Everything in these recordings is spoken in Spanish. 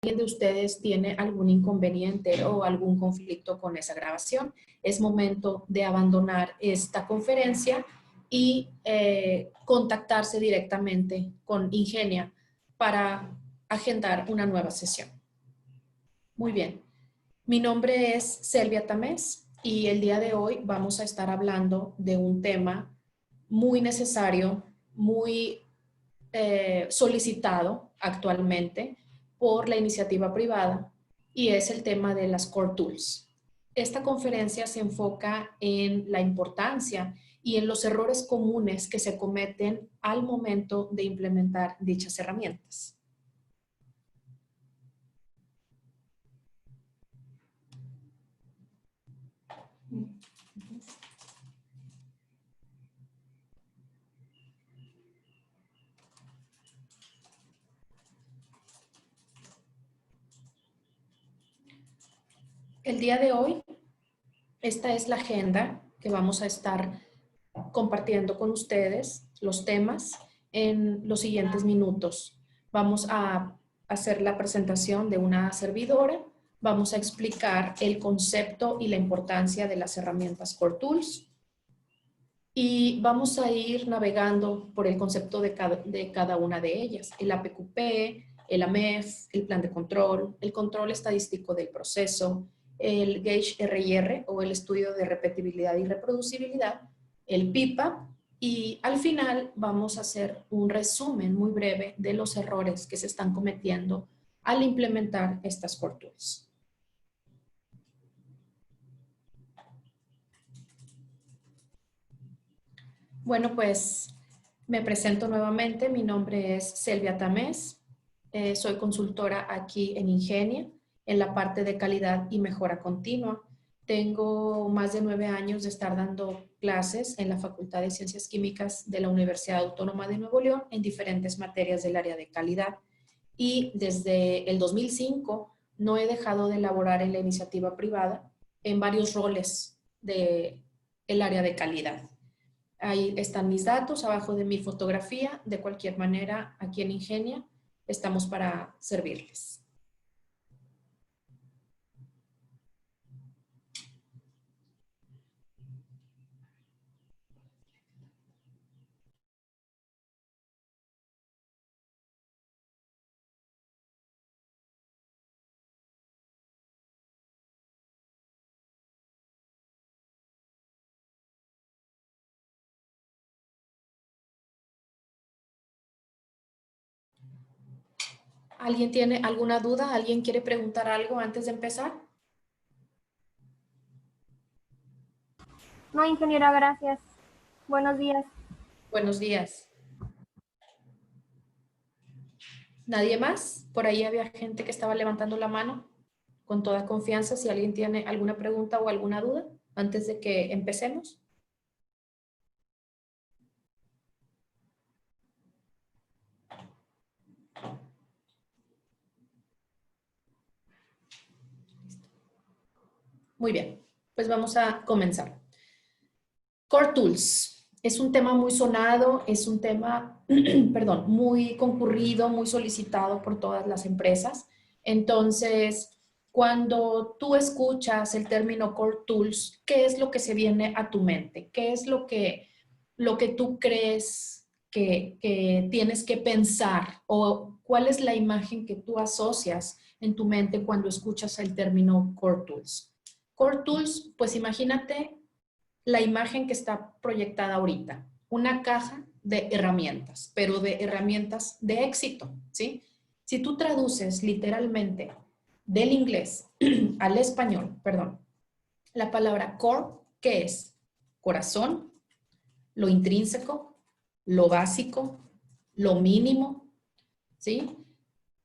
alguien de ustedes tiene algún inconveniente o algún conflicto con esa grabación, es momento de abandonar esta conferencia y contactarse directamente con Ingenia para agendar una nueva sesión. Muy bien. Mi nombre es Selvia Tamés y el día de hoy vamos a estar hablando de un tema muy necesario, muy solicitado actualmente por la iniciativa privada y es el tema de las Core Tools. Esta conferencia se enfoca en la importancia y en los errores comunes que se cometen al momento de implementar dichas herramientas. El día de hoy, esta es la agenda que vamos a estar compartiendo con ustedes, los temas, en los siguientes minutos. Vamos a hacer la presentación de una servidora, vamos a explicar el concepto y la importancia de las herramientas Core Tools y vamos a ir navegando por el concepto de cada una de ellas, el APQP, el AMEF, el plan de control, el control estadístico del proceso, el Gauge RIR o el estudio de repetibilidad y reproducibilidad, el PIPA y al final vamos a hacer un resumen muy breve de los errores que se están cometiendo al implementar estas Core Tools. Bueno, pues me presento nuevamente. Mi nombre es Selvia Tamés. Soy consultora aquí en Ingenia, en la parte de calidad y mejora continua. Tengo más de 9 años de estar dando clases en la Facultad de Ciencias Químicas de la Universidad Autónoma de Nuevo León en diferentes materias del área de calidad. Y desde el 2005 no he dejado de laborar en la iniciativa privada en varios roles del área de calidad. Ahí están mis datos, abajo de mi fotografía. De cualquier manera, aquí en Ingenia estamos para servirles. ¿Alguien tiene alguna duda? ¿Alguien quiere preguntar algo antes de empezar? No, ingeniera, gracias. Buenos días. Buenos días. ¿Nadie más? Por ahí había gente que estaba levantando la mano. Con toda confianza, si alguien tiene alguna pregunta o alguna duda antes de que empecemos. Muy bien, pues vamos a comenzar. Core Tools. Es un tema muy sonado, es un tema, perdón, muy concurrido, muy solicitado por todas las empresas. Entonces, cuando tú escuchas el término Core Tools, ¿qué es lo que se viene a tu mente? ¿Qué es lo que tú crees que tienes que pensar? ¿O cuál es la imagen que tú asocias en tu mente cuando escuchas el término Core Tools? Core Tools, pues imagínate la imagen que está proyectada ahorita, una caja de herramientas, pero de herramientas de éxito, ¿sí? Si tú traduces literalmente del inglés al español, perdón, la palabra core, ¿qué es? Corazón, lo intrínseco, lo básico, lo mínimo, ¿sí?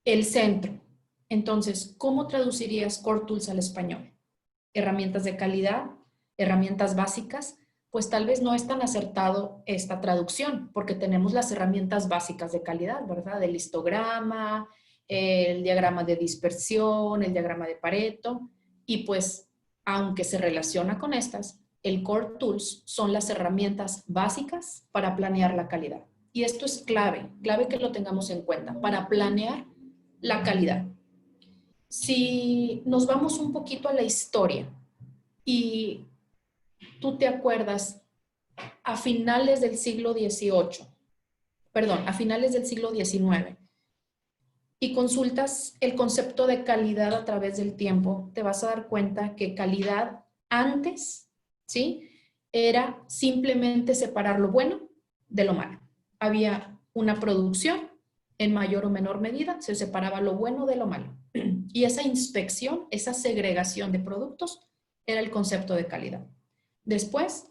El centro. Entonces, ¿cómo traducirías Core Tools al español? Herramientas de calidad, herramientas básicas, pues tal vez no es tan acertado esta traducción, porque tenemos las herramientas básicas de calidad, ¿verdad? El histograma, el diagrama de dispersión, el diagrama de Pareto, y pues, aunque se relaciona con estas, el Core Tools son las herramientas básicas para planear la calidad. Y esto es clave, clave que lo tengamos en cuenta, para planear la calidad. Si nos vamos un poquito a la historia y tú te acuerdas a finales del siglo XVIII, perdón, a finales del siglo XIX, y consultas el concepto de calidad a través del tiempo, te vas a dar cuenta que calidad antes, ¿sí? Era simplemente separar lo bueno de lo malo. Había una producción, en mayor o menor medida, se separaba lo bueno de lo malo. Y esa inspección, esa segregación de productos, era el concepto de calidad. Después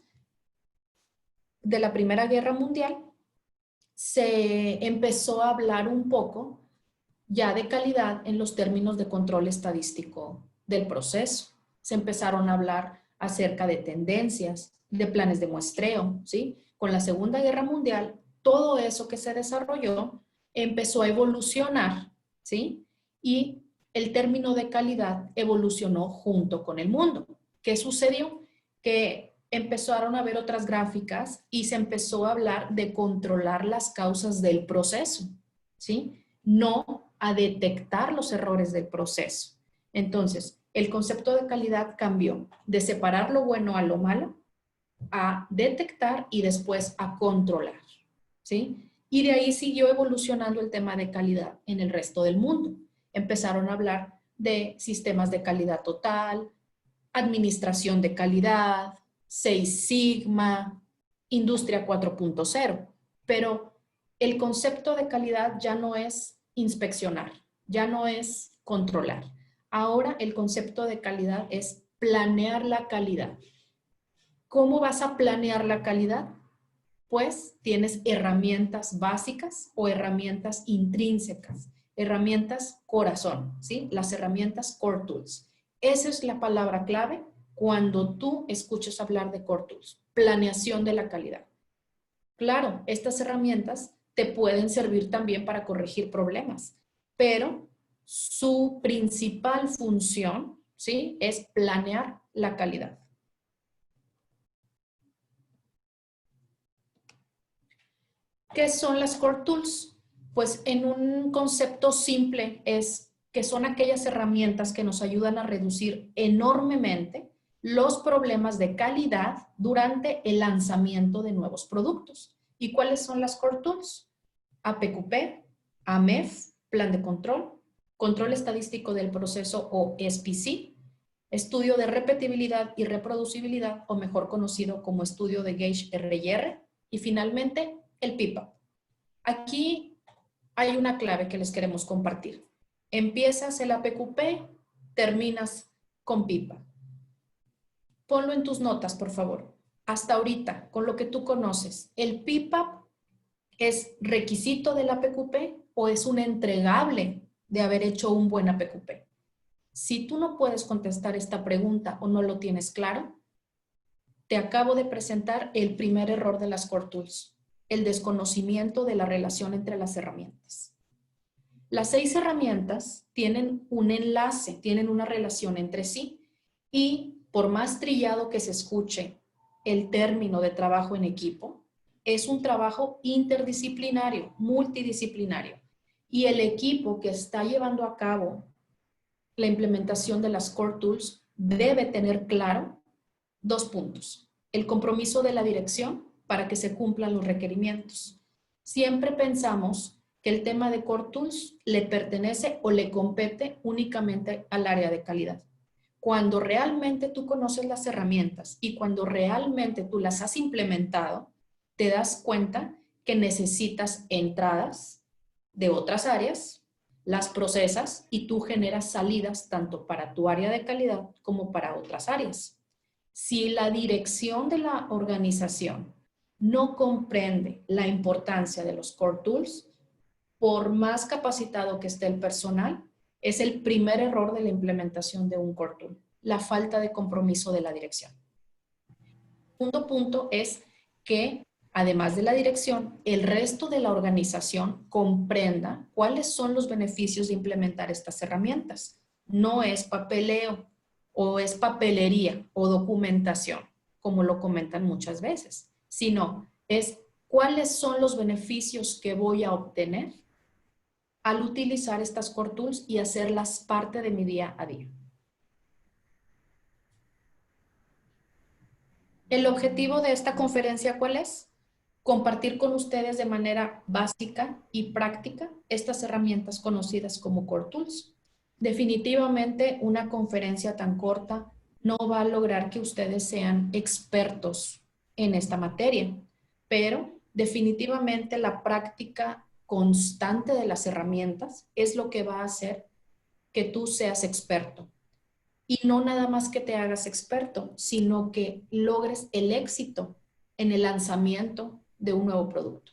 de la Primera Guerra Mundial, se empezó a hablar un poco ya de calidad en los términos de control estadístico del proceso. Se empezaron a hablar acerca de tendencias, de planes de muestreo, ¿sí? Con la Segunda Guerra Mundial, todo eso que se desarrolló empezó a evolucionar, ¿sí? Y el término de calidad evolucionó junto con el mundo. ¿Qué sucedió? Que empezaron a ver otras gráficas y se empezó a hablar de controlar las causas del proceso, ¿sí? No a detectar los errores del proceso. Entonces, el concepto de calidad cambió de separar lo bueno a lo malo a detectar y después a controlar, ¿sí? Y de ahí siguió evolucionando el tema de calidad en el resto del mundo. Empezaron a hablar de sistemas de calidad total, administración de calidad, Seis Sigma, Industria 4.0, pero el concepto de calidad ya no es inspeccionar, ya no es controlar. Ahora el concepto de calidad es planear la calidad. ¿Cómo vas a planear la calidad? Pues tienes herramientas básicas o herramientas intrínsecas, herramientas corazón, ¿sí? Las herramientas Core Tools. Esa es la palabra clave cuando tú escuches hablar de Core Tools, planeación de la calidad. Claro, estas herramientas te pueden servir también para corregir problemas, pero su principal función, ¿sí? Es planear la calidad. ¿Qué son las Core Tools? Pues en un concepto simple es que son aquellas herramientas que nos ayudan a reducir enormemente los problemas de calidad durante el lanzamiento de nuevos productos. ¿Y cuáles son las Core Tools? APQP, AMEF, Plan de Control, Control Estadístico del Proceso o SPC, Estudio de Repetibilidad y Reproducibilidad, o mejor conocido como Estudio de Gage R&R, y finalmente el PIPA. Aquí hay una clave que les queremos compartir. Empiezas el APQP, terminas con PIPA. Ponlo en tus notas, por favor. Hasta ahorita, con lo que tú conoces, ¿el PIPA es requisito del APQP o es un entregable de haber hecho un buen APQP? Si tú no puedes contestar esta pregunta o no lo tienes claro, te acabo de presentar el primer error de las Core Tools, el desconocimiento de la relación entre las herramientas. Las 6 herramientas tienen un enlace, tienen una relación entre sí y por más trillado que se escuche el término de trabajo en equipo, es un trabajo interdisciplinario, multidisciplinario. Y el equipo que está llevando a cabo la implementación de las Core Tools debe tener claro 2 puntos. El compromiso de la dirección para que se cumplan los requerimientos. Siempre pensamos que el tema de Core Tools le pertenece o le compete únicamente al área de calidad. Cuando realmente tú conoces las herramientas y cuando realmente tú las has implementado, te das cuenta que necesitas entradas de otras áreas, las procesas y tú generas salidas tanto para tu área de calidad como para otras áreas. Si la dirección de la organización no comprende la importancia de los Core Tools, por más capacitado que esté el personal, es el primer error de la implementación de un Core Tool, la falta de compromiso de la dirección. El segundo punto es que, además de la dirección, el resto de la organización comprenda cuáles son los beneficios de implementar estas herramientas. No es papeleo o es papelería o documentación, como lo comentan muchas veces, sino es cuáles son los beneficios que voy a obtener al utilizar estas Core Tools y hacerlas parte de mi día a día. El objetivo de esta conferencia, ¿cuál es? Compartir con ustedes de manera básica y práctica estas herramientas conocidas como Core Tools. Definitivamente una conferencia tan corta no va a lograr que ustedes sean expertos en esta materia, pero definitivamente la práctica constante de las herramientas es lo que va a hacer que tú seas experto. Y no nada más que te hagas experto, sino que logres el éxito en el lanzamiento de un nuevo producto.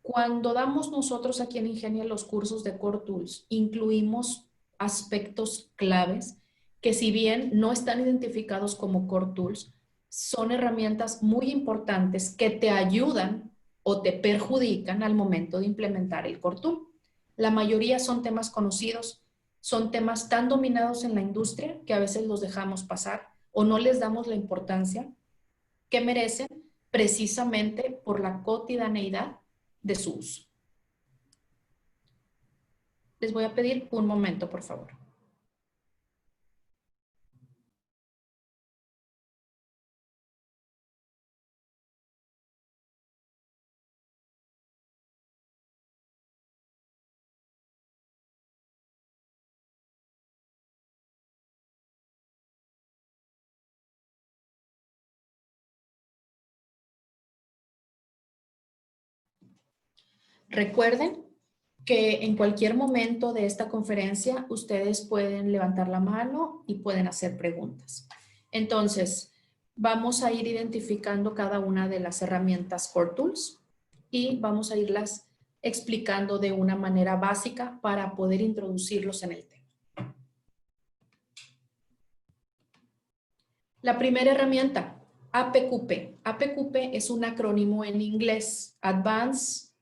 Cuando damos nosotros aquí en Ingenia los cursos de Core Tools, incluimos aspectos claves que si bien no están identificados como Core Tools, son herramientas muy importantes que te ayudan o te perjudican al momento de implementar el Core Tool. La mayoría son temas conocidos, son temas tan dominados en la industria que a veces los dejamos pasar o no les damos la importancia que merecen precisamente por la cotidianeidad de su uso. Les voy a pedir un momento, por favor. Recuerden que en cualquier momento de esta conferencia ustedes pueden levantar la mano y pueden hacer preguntas. Entonces, vamos a ir identificando cada una de las herramientas Core Tools y vamos a irlas explicando de una manera básica para poder introducirlos en el tema. La primera herramienta, APQP. APQP es un acrónimo en inglés, Advanced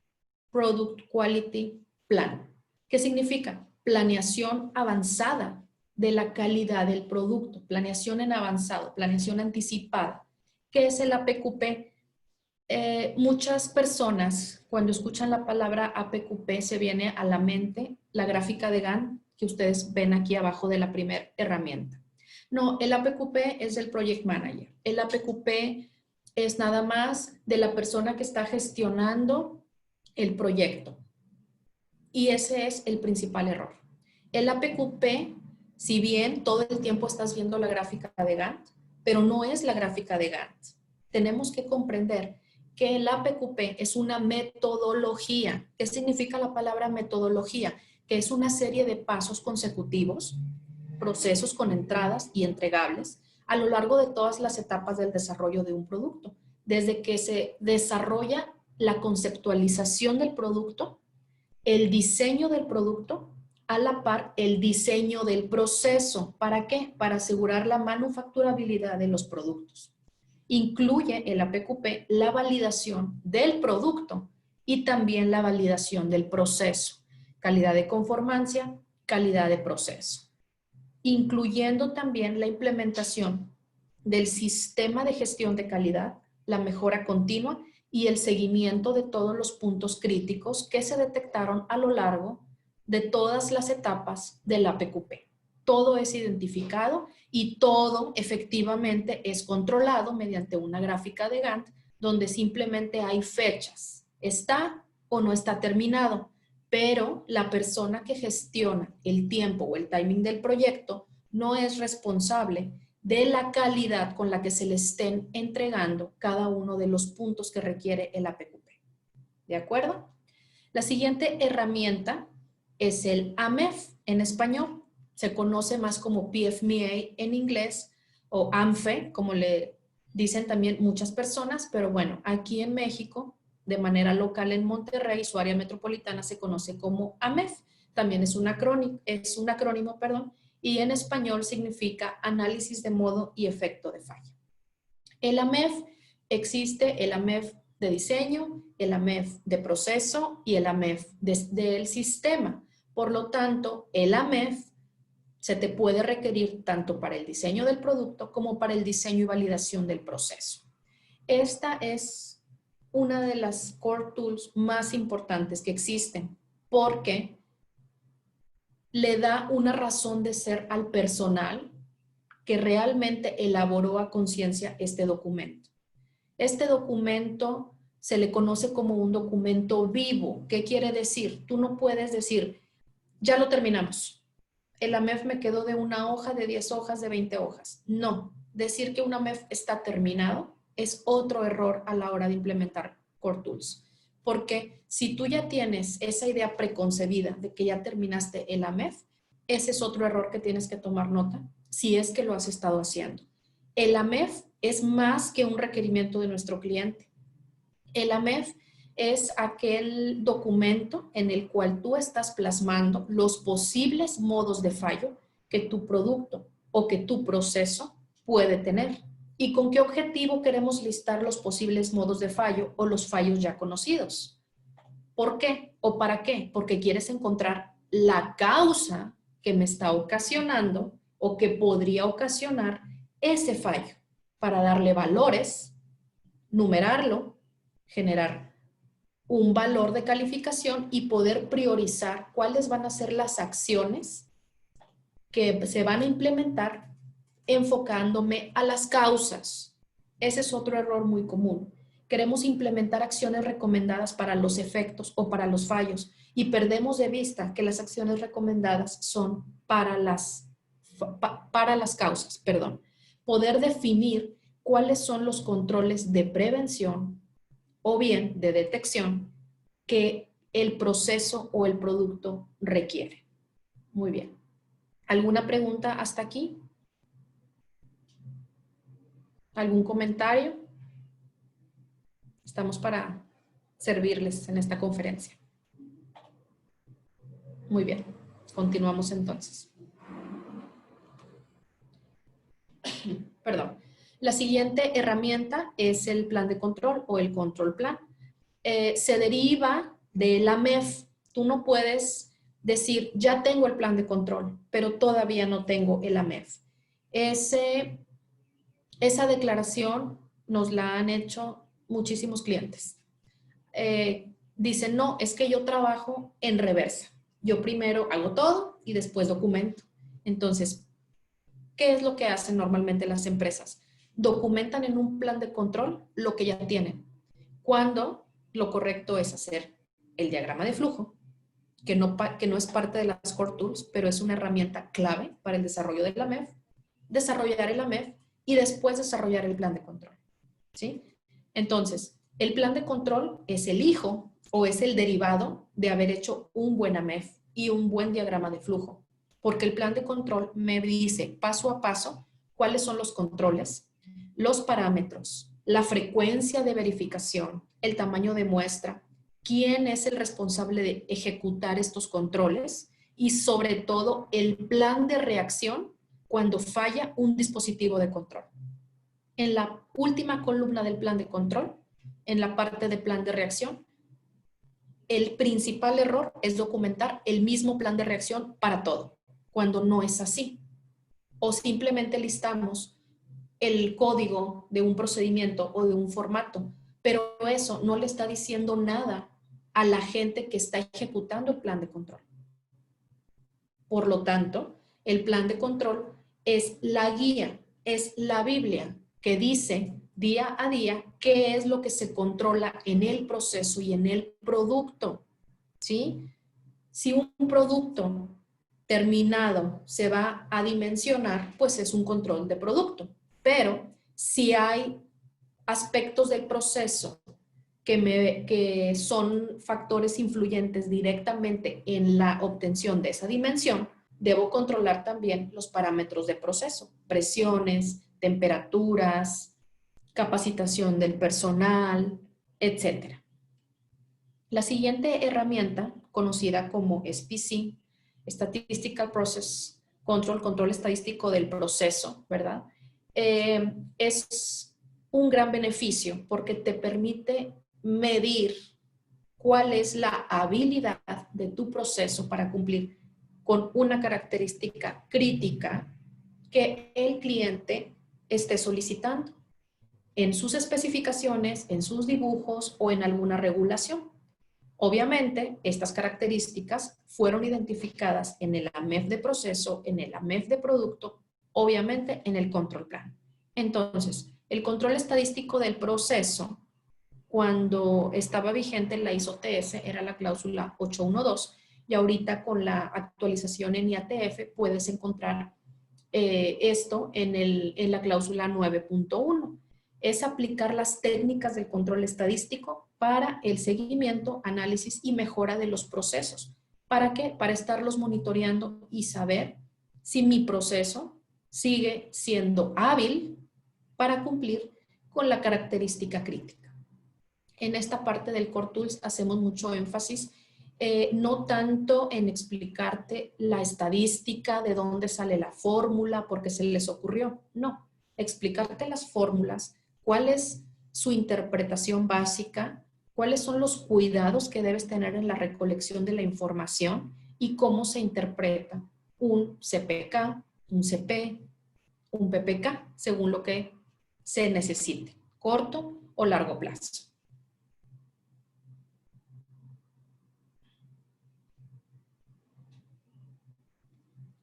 Product Quality Plan. ¿Qué significa? Planeación avanzada de la calidad del producto, planeación en avanzado, planeación anticipada. ¿Qué es el APQP? Muchas personas cuando escuchan la palabra APQP se viene a la mente la gráfica de Gantt que ustedes ven aquí abajo de la primera herramienta. No, el APQP es del Project Manager. El APQP es nada más de la persona que está gestionando el proyecto. Y ese es el principal error. El APQP, si bien todo el tiempo estás viendo la gráfica de Gantt, pero no es la gráfica de Gantt. Tenemos que comprender que el APQP es una metodología. ¿Qué significa la palabra metodología? Que es una serie de pasos consecutivos, procesos con entradas y entregables a lo largo de todas las etapas del desarrollo de un producto. Desde que se desarrolla la conceptualización del producto, el diseño del producto, a la par el diseño del proceso. ¿Para qué? Para asegurar la manufacturabilidad de los productos. Incluye el APQP la validación del producto y también la validación del proceso. Calidad de conformancia, calidad de proceso. Incluyendo también la implementación del sistema de gestión de calidad, la mejora continua y el seguimiento de todos los puntos críticos que se detectaron a lo largo de todas las etapas del APQP. Todo es identificado y todo efectivamente es controlado mediante una gráfica de Gantt donde simplemente hay fechas. ¿Está o no está terminado? Pero la persona que gestiona el tiempo o el timing del proyecto no es responsable de la calidad con la que se le estén entregando cada uno de los puntos que requiere el APQP. ¿De acuerdo? La siguiente herramienta es el AMEF en español. Se conoce más como PFMEA en inglés o AMFE, como le dicen también muchas personas, pero bueno, aquí en México, de manera local en Monterrey, su área metropolitana se conoce como AMEF. También es un acrónimo, y en español significa análisis de modo y efecto de falla. El AMEF existe, el AMEF de diseño, el AMEF de proceso y el AMEF del sistema. Por lo tanto, el AMEF se te puede requerir tanto para el diseño del producto como para el diseño y validación del proceso. Esta es una de las core tools más importantes que existen. porque le da una razón de ser al personal que realmente elaboró a conciencia este documento. Este documento se le conoce como un documento vivo. ¿Qué quiere decir? Tú no puedes decir, ya lo terminamos. El AMEF me quedó de una hoja, de 10 hojas, de 20 hojas. No, decir que un AMEF está terminado es otro error a la hora de implementar Core Tools. Porque si tú ya tienes esa idea preconcebida de que ya terminaste el AMEF, ese es otro error que tienes que tomar nota si es que lo has estado haciendo. El AMEF es más que un requerimiento de nuestro cliente. El AMEF es aquel documento en el cual tú estás plasmando los posibles modos de fallo que tu producto o que tu proceso puede tener. ¿Y con qué objetivo queremos listar los posibles modos de fallo o los fallos ya conocidos? ¿Por qué o para qué? Porque quieres encontrar la causa que me está ocasionando o que podría ocasionar ese fallo para darle valores, numerarlo, generar un valor de calificación y poder priorizar cuáles van a ser las acciones que se van a implementar enfocándome a las causas. Ese es otro error muy común. Queremos implementar acciones recomendadas para los efectos o para los fallos y perdemos de vista que las acciones recomendadas son para las causas, perdón. Poder definir cuáles son los controles de prevención o bien de detección que el proceso o el producto requiere. Muy bien. ¿Alguna pregunta hasta aquí? ¿Algún comentario? Estamos para servirles en esta conferencia. Muy bien. Continuamos entonces. Perdón. La siguiente herramienta es el plan de control o el control plan. Se deriva de la MEF. Tú no puedes decir, ya tengo el plan de control, pero todavía no tengo el AMEF. Esa declaración nos la han hecho muchísimos clientes. Dicen, no, es que yo trabajo en reversa. Yo primero hago todo y después documento. Entonces, ¿qué es lo que hacen normalmente las empresas? Documentan en un plan de control lo que ya tienen. Cuando lo correcto es hacer el diagrama de flujo, que no es parte de las Core Tools, pero es una herramienta clave para el desarrollo del AMEF, desarrollar el AMEF y después desarrollar el plan de control. ¿Sí? Entonces, el plan de control es el hijo o es el derivado de haber hecho un buen AMEF y un buen diagrama de flujo, porque el plan de control me dice paso a paso cuáles son los controles, los parámetros, la frecuencia de verificación, el tamaño de muestra, quién es el responsable de ejecutar estos controles y sobre todo el plan de reacción cuando falla un dispositivo de control. En la última columna del plan de control, en la parte de plan de reacción, el principal error es documentar el mismo plan de reacción para todo, cuando no es así. O simplemente listamos el código de un procedimiento o de un formato, pero eso no le está diciendo nada a la gente que está ejecutando el plan de control. Por lo tanto, el plan de control es la guía, es la Biblia que dice día a día qué es lo que se controla en el proceso y en el producto, ¿sí? Si un producto terminado se va a dimensionar, pues es un control de producto. Pero si hay aspectos del proceso que son factores influyentes directamente en la obtención de esa dimensión, debo controlar también los parámetros de proceso, presiones, temperaturas, capacitación del personal, etc. La siguiente herramienta, conocida como SPC, Statistical Process Control, control estadístico del proceso, ¿verdad? Es un gran beneficio porque te permite medir cuál es la habilidad de tu proceso para cumplir con una característica crítica que el cliente esté solicitando en sus especificaciones, en sus dibujos o en alguna regulación. Obviamente, estas características fueron identificadas en el AMEF de proceso, en el AMEF de producto, obviamente en el control plan. Entonces, el control estadístico del proceso, cuando estaba vigente la ISO-TS, era la cláusula 812, y ahorita con la actualización en IATF puedes encontrar esto en la cláusula 9.1. Es aplicar las técnicas del control estadístico para el seguimiento, análisis y mejora de los procesos. ¿Para qué? Para estarlos monitoreando y saber si mi proceso sigue siendo hábil para cumplir con la característica crítica. En esta parte del Core Tools hacemos mucho énfasis, no tanto en explicarte la estadística, de dónde sale la fórmula, porque se les ocurrió. No, explicarte las fórmulas, cuál es su interpretación básica, cuáles son los cuidados que debes tener en la recolección de la información y cómo se interpreta un CPK, un CP, un PPK, según lo que se necesite, corto o largo plazo.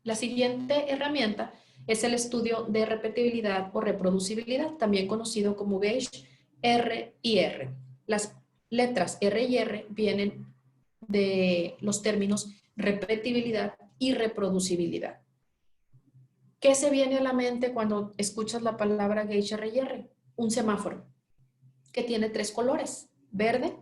La siguiente herramienta es el estudio de repetibilidad o reproducibilidad, también conocido como Gauge R y R. Las letras R y R vienen de los términos repetibilidad y reproducibilidad. ¿Qué se viene a la mente cuando escuchas la palabra Gauge R y R? Un semáforo que tiene 3 colores. Verde,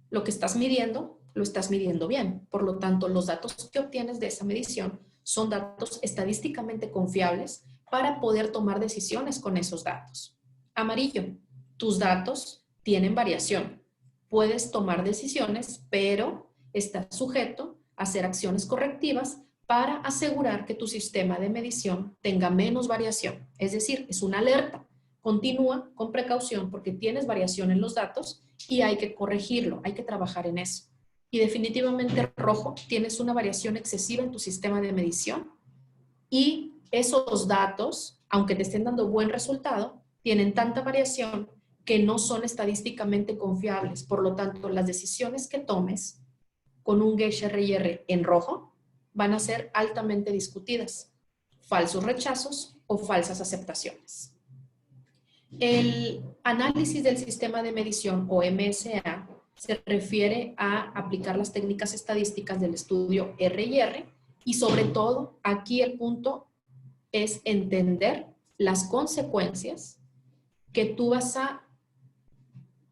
lo que estás midiendo, lo estás midiendo bien. Por lo tanto, los datos que obtienes de esa medición son datos estadísticamente confiables para poder tomar decisiones con esos datos. Amarillo, tus datos tienen variación. Puedes tomar decisiones, pero estás sujeto a hacer acciones correctivas para asegurar que tu sistema de medición tenga menos variación. Es decir, es una alerta. Continúa con precaución porque tienes variación en los datos y hay que corregirlo, hay que trabajar en eso. Y definitivamente rojo, tienes una variación excesiva en tu sistema de medición y esos datos, aunque te estén dando buen resultado, tienen tanta variación que no son estadísticamente confiables. Por lo tanto, las decisiones que tomes con un Gauge R&R en rojo van a ser altamente discutidas. Falsos rechazos o falsas aceptaciones. El análisis del sistema de medición o MSA se refiere a aplicar las técnicas estadísticas del estudio R&R y sobre todo aquí el punto es entender las consecuencias que tú vas a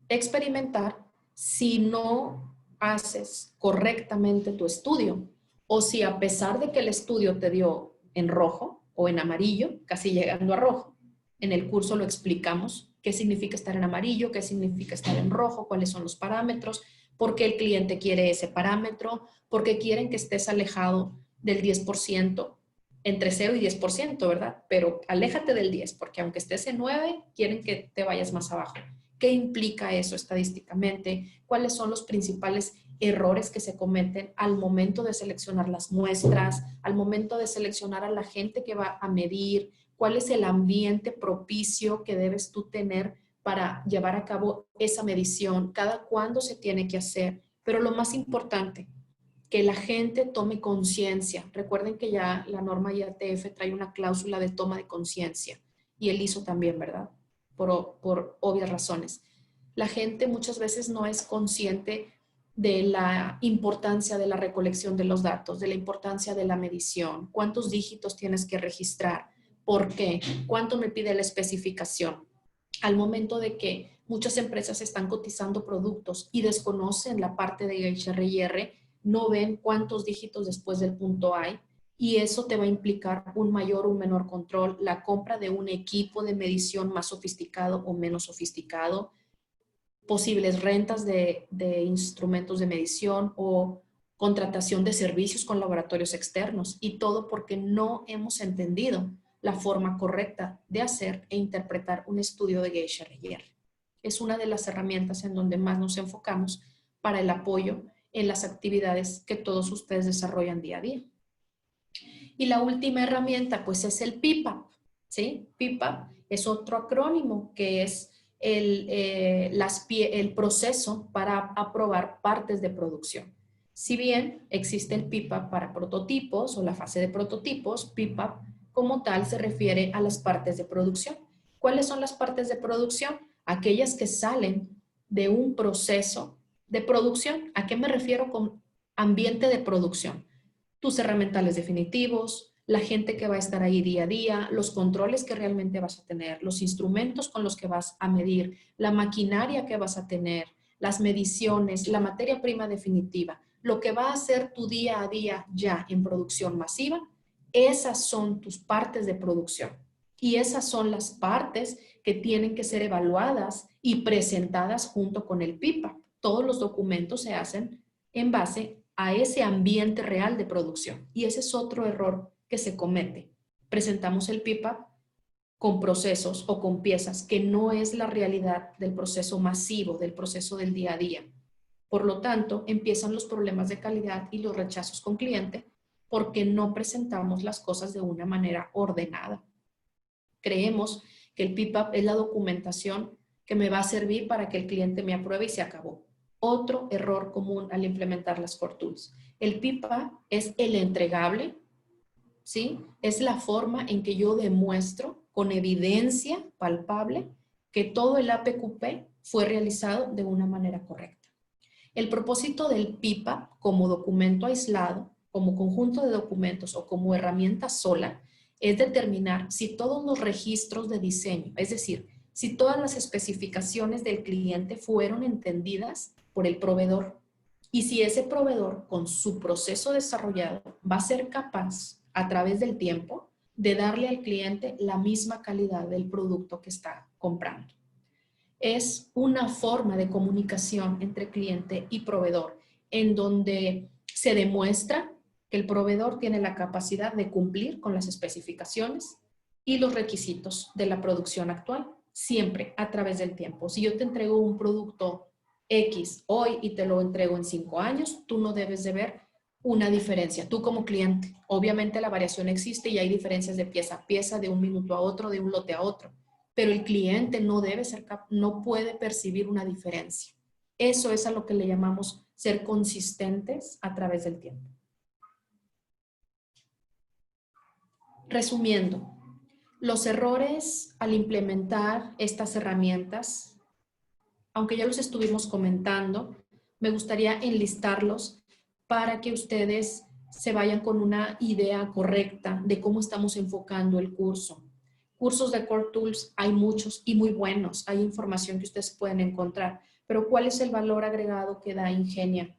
experimentar si no haces correctamente tu estudio o si a pesar de que el estudio te dio en rojo o en amarillo, casi llegando a rojo, en el curso lo explicamos, qué significa estar en amarillo, qué significa estar en rojo, cuáles son los parámetros, por qué el cliente quiere ese parámetro, por qué quieren que estés alejado del 10%, entre 0 y 10%, ¿verdad? Pero aléjate del 10, porque aunque estés en 9, quieren que te vayas más abajo. ¿Qué implica eso estadísticamente? ¿Cuáles son los principales errores que se cometen al momento de seleccionar las muestras, al momento de seleccionar a la gente que va a medir? ¿Cuál es el ambiente propicio que debes tú tener para llevar a cabo esa medición? ¿Cada cuándo se tiene que hacer? Pero lo más importante, que la gente tome conciencia. Recuerden que ya la norma IATF trae una cláusula de toma de conciencia y el ISO también, ¿verdad? Por obvias razones. La gente muchas veces no es consciente de la importancia de la recolección de los datos, de la importancia de la medición, cuántos dígitos tienes que registrar, por qué, cuánto me pide la especificación. Al momento de que muchas empresas están cotizando productos y desconocen la parte de Gauge R&R, no ven cuántos dígitos después del punto hay, y eso te va a implicar un mayor o un menor control, la compra de un equipo de medición más sofisticado o menos sofisticado, posibles rentas de instrumentos de medición o contratación de servicios con laboratorios externos, y todo porque no hemos entendido la forma correcta de hacer e interpretar un estudio de Gauge R&R. Es una de las herramientas en donde más nos enfocamos para el apoyo en las actividades que todos ustedes desarrollan día a día. Y la última herramienta, pues, es el PPAP, ¿sí? PPAP es otro acrónimo que es el proceso para aprobar partes de producción. Si bien existe el PPAP para prototipos o la fase de prototipos, PPAP como tal se refiere a las partes de producción. ¿Cuáles son las partes de producción? Aquellas que salen de un proceso de producción. ¿A qué me refiero con ambiente de producción? Tus herramientales definitivos, la gente que va a estar ahí día a día, los controles que realmente vas a tener, los instrumentos con los que vas a medir, la maquinaria que vas a tener, las mediciones, la materia prima definitiva, lo que va a ser tu día a día ya en producción masiva, esas son tus partes de producción. Y esas son las partes que tienen que ser evaluadas y presentadas junto con el PPAP. Todos los documentos se hacen en base a ese ambiente real de producción. Y ese es otro error que se comete. Presentamos el PPAP con procesos o con piezas que no es la realidad del proceso masivo, del proceso del día a día. Por lo tanto, empiezan los problemas de calidad y los rechazos con cliente porque no presentamos las cosas de una manera ordenada. Creemos que el PPAP es la documentación que me va a servir para que el cliente me apruebe y se acabó. Otro error común al implementar las Core Tools. El PPAP es el entregable, ¿sí? Es la forma en que yo demuestro con evidencia palpable que todo el APQP fue realizado de una manera correcta. El propósito del PPAP como documento aislado, como conjunto de documentos o como herramienta sola, es determinar si todos los registros de diseño, es decir, si todas las especificaciones del cliente fueron entendidas por el proveedor y si ese proveedor con su proceso desarrollado va a ser capaz a través del tiempo de darle al cliente la misma calidad del producto que está comprando. Es una forma de comunicación entre cliente y proveedor en donde se demuestra que el proveedor tiene la capacidad de cumplir con las especificaciones y los requisitos de la producción actual, siempre a través del tiempo. Si yo te entrego un producto X hoy y te lo entrego en 5 años, tú no debes de ver una diferencia, tú como cliente. Obviamente la variación existe y hay diferencias de pieza a pieza, de un minuto a otro, de un lote a otro, pero el cliente no puede percibir una diferencia. Eso es a lo que le llamamos ser consistentes a través del tiempo. Resumiendo, los errores al implementar estas herramientas, aunque ya los estuvimos comentando, me gustaría enlistarlos para que ustedes se vayan con una idea correcta de cómo estamos enfocando el curso. Cursos de Core Tools hay muchos y muy buenos, hay información que ustedes pueden encontrar, pero ¿cuál es el valor agregado que da Ingenia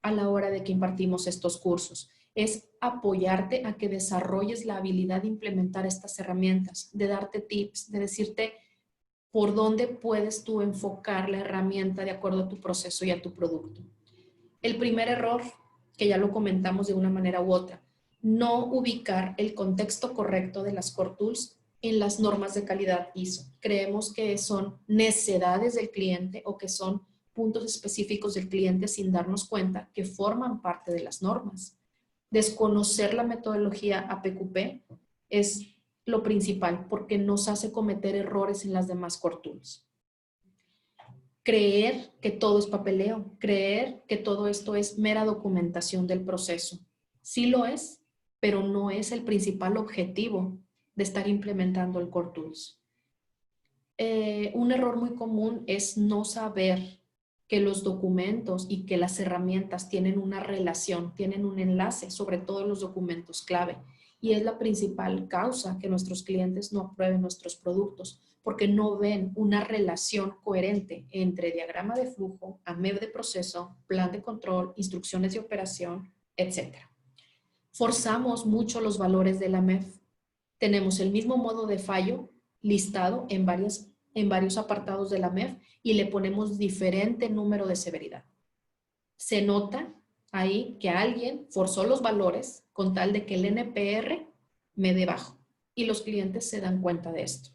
a la hora de que impartimos estos cursos? Es apoyarte a que desarrolles la habilidad de implementar estas herramientas, de darte tips, de decirte por dónde puedes tú enfocar la herramienta de acuerdo a tu proceso y a tu producto. El primer error, que ya lo comentamos de una manera u otra, no ubicar el contexto correcto de las Core Tools en las normas de calidad ISO. Creemos que son necedades del cliente o que son puntos específicos del cliente sin darnos cuenta que forman parte de las normas. Desconocer la metodología APQP es lo principal porque nos hace cometer errores en las demás Core Tools. Creer que todo es papeleo, creer que todo esto es mera documentación del proceso. Sí lo es, pero no es el principal objetivo de estar implementando el Core Tools. Un error muy común es no saber que los documentos y que las herramientas tienen una relación, tienen un enlace, sobre todo los documentos clave. Y es la principal causa que nuestros clientes no aprueben nuestros productos, porque no ven una relación coherente entre diagrama de flujo, AMEV de proceso, plan de control, instrucciones de operación, etc. Forzamos mucho los valores de la AMEV. Tenemos el mismo modo de fallo listado en varios apartados de la AMEV y le ponemos diferente número de severidad. Se nota ahí que alguien forzó los valores con tal de que el NPR me dé bajo y los clientes se dan cuenta de esto.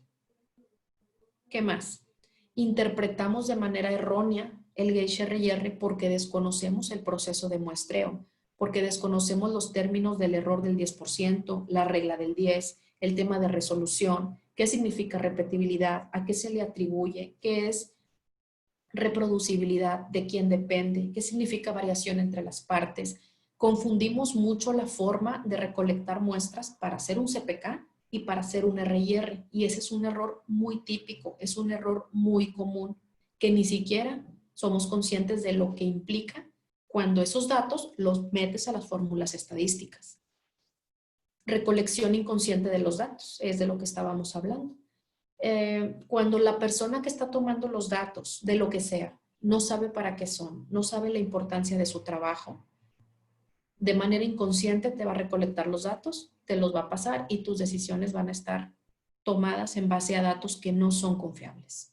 ¿Qué más? Interpretamos de manera errónea el GHRR porque desconocemos el proceso de muestreo, porque desconocemos los términos del error del 10%, la regla del 10, el tema de resolución, ¿Qué significa repetibilidad? ¿A qué se le atribuye? ¿Qué es reproducibilidad? ¿De quién depende? ¿Qué significa variación entre las partes? Confundimos mucho la forma de recolectar muestras para hacer un CPK y para hacer un RIR. Y ese es un error muy típico, es un error muy común, que ni siquiera somos conscientes de lo que implica cuando esos datos los metes a las fórmulas estadísticas. Recolección inconsciente de los datos, es de lo que estábamos hablando. Cuando la persona que está tomando los datos, de lo que sea, no sabe para qué son, no sabe la importancia de su trabajo, de manera inconsciente te va a recolectar los datos, te los va a pasar y tus decisiones van a estar tomadas en base a datos que no son confiables.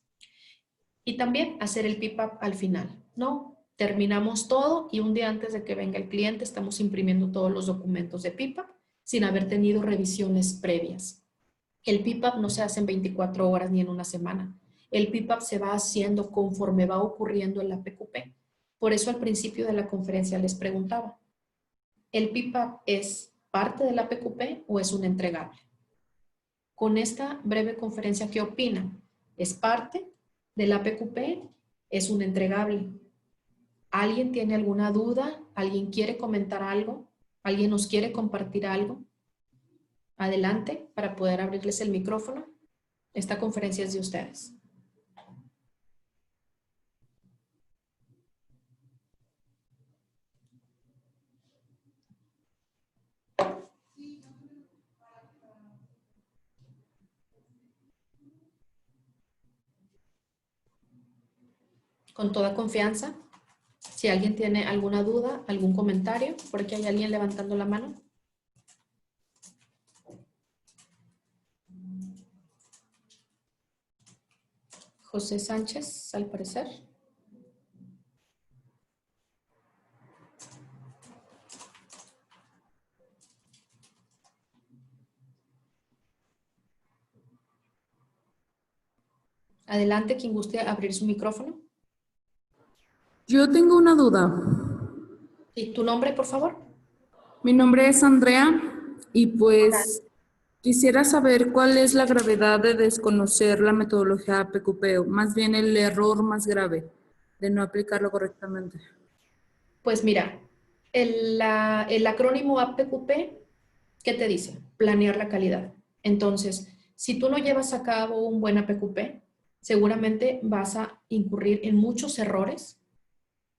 Y también hacer el PIPAP al final, ¿no? Terminamos todo y un día antes de que venga el cliente estamos imprimiendo todos los documentos de PIPAP sin haber tenido revisiones previas. El PIPAP no se hace en 24 horas ni en una semana. El PIPAP se va haciendo conforme va ocurriendo en la PQP. Por eso al principio de la conferencia les preguntaba, ¿el PIPAP es parte de la PQP o es un entregable? Con esta breve conferencia, ¿qué opinan? ¿Es parte de la PQP? ¿Es un entregable? ¿Alguien tiene alguna duda? ¿Alguien quiere comentar algo? ¿Alguien nos quiere compartir algo? Adelante para poder abrirles el micrófono. Esta conferencia es de ustedes. Con toda confianza. Si alguien tiene alguna duda, algún comentario, por aquí hay alguien levantando la mano. José Sánchez, al parecer. Adelante, quien guste abrir su micrófono. Yo tengo una duda. ¿Y tu nombre, por favor? Mi nombre es Andrea y pues quisiera saber cuál es la gravedad de desconocer la metodología PQP, o más bien el error más grave de no aplicarlo correctamente. Pues mira, el acrónimo APQP, ¿qué te dice? Planear la calidad. Entonces, si tú no llevas a cabo un buen APQP, seguramente vas a incurrir en muchos errores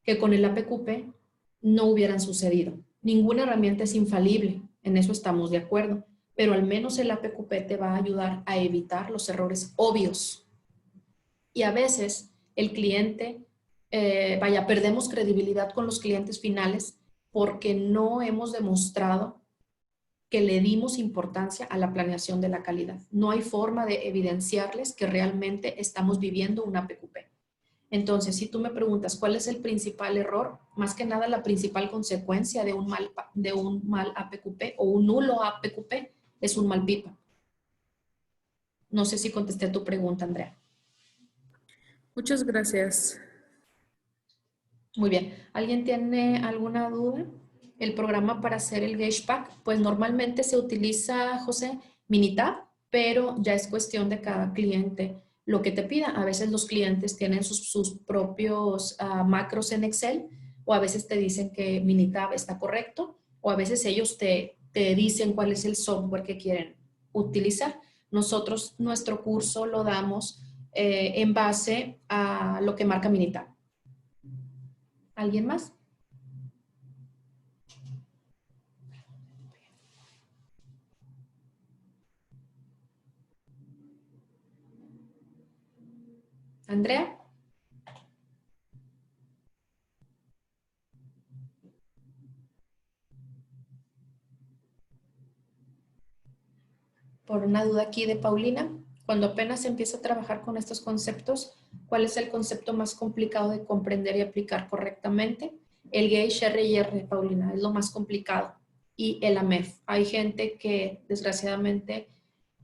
que con el APQP no hubieran sucedido. Ninguna herramienta es infalible, en eso estamos de acuerdo, pero al menos el APQP te va a ayudar a evitar los errores obvios. Y a veces el cliente, perdemos credibilidad con los clientes finales porque no hemos demostrado que le dimos importancia a la planeación de la calidad. No hay forma de evidenciarles que realmente estamos viviendo una PQP. Entonces, si tú me preguntas cuál es el principal error, más que nada la principal consecuencia de un mal APQP o un nulo APQP es un mal PIPA. No sé si contesté a tu pregunta, Andrea. Muchas gracias. Muy bien. ¿Alguien tiene alguna duda? El programa para hacer el Gauge Pack, pues normalmente se utiliza, José, Minitab, pero ya es cuestión de cada cliente lo que te pida. A veces los clientes tienen sus propios macros en Excel o a veces te dicen que Minitab está correcto o a veces ellos te dicen cuál es el software que quieren utilizar. Nosotros nuestro curso lo damos en base a lo que marca Minitab. ¿Alguien más? Andrea. Por una duda aquí de Paulina, cuando apenas empieza a trabajar con estos conceptos, ¿cuál es el concepto más complicado de comprender y aplicar correctamente? El Gauge RIR, Paulina, es lo más complicado. Y el AMEF. Hay gente que desgraciadamente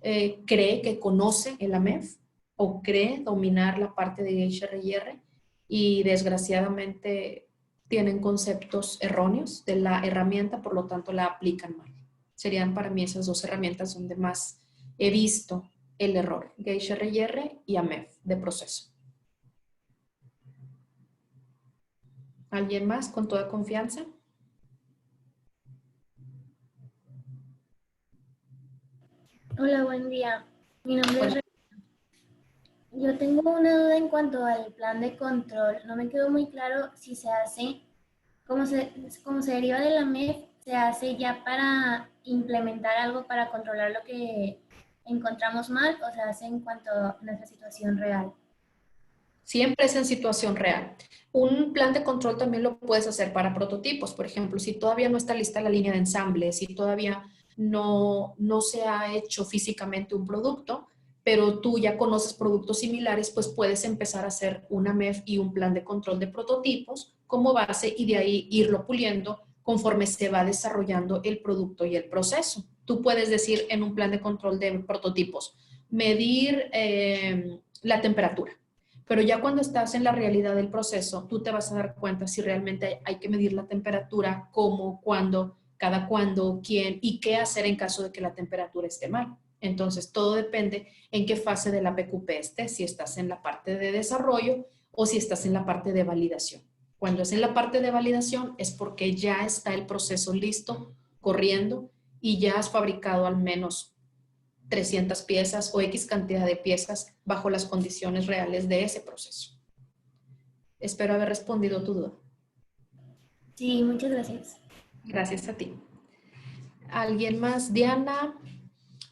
cree que conoce el AMEF o cree dominar la parte de Gauge RIR y desgraciadamente tienen conceptos erróneos de la herramienta, por lo tanto la aplican mal. Serían para mí esas dos herramientas donde más he visto el error. Geisha RR y AMEF de proceso. ¿Alguien más con toda confianza? Hola, buen día. Mi nombre es Hola. Yo tengo una duda en cuanto al plan de control. No me quedó muy claro si se hace, como se deriva de la MEF, se hace ya para implementar algo para controlar lo que encontramos mal o se hace en cuanto a nuestra situación real. Siempre es en situación real. Un plan de control también lo puedes hacer para prototipos. Por ejemplo, si todavía no está lista la línea de ensamble, si todavía no se ha hecho físicamente un producto, pero tú ya conoces productos similares, pues puedes empezar a hacer una MEF y un plan de control de prototipos como base y de ahí irlo puliendo conforme se va desarrollando el producto y el proceso. Tú puedes decir en un plan de control de prototipos, medir la temperatura. Pero ya cuando estás en la realidad del proceso, tú te vas a dar cuenta si realmente hay que medir la temperatura, cómo, cuándo, cada cuándo, quién y qué hacer en caso de que la temperatura esté mal. Entonces, todo depende en qué fase de la PQP estés, si estás en la parte de desarrollo o si estás en la parte de validación. Cuando es en la parte de validación es porque ya está el proceso listo, corriendo y ya has fabricado al menos 300 piezas o X cantidad de piezas bajo las condiciones reales de ese proceso. Espero haber respondido tu duda. Sí, muchas gracias. Gracias a ti. ¿Alguien más? Diana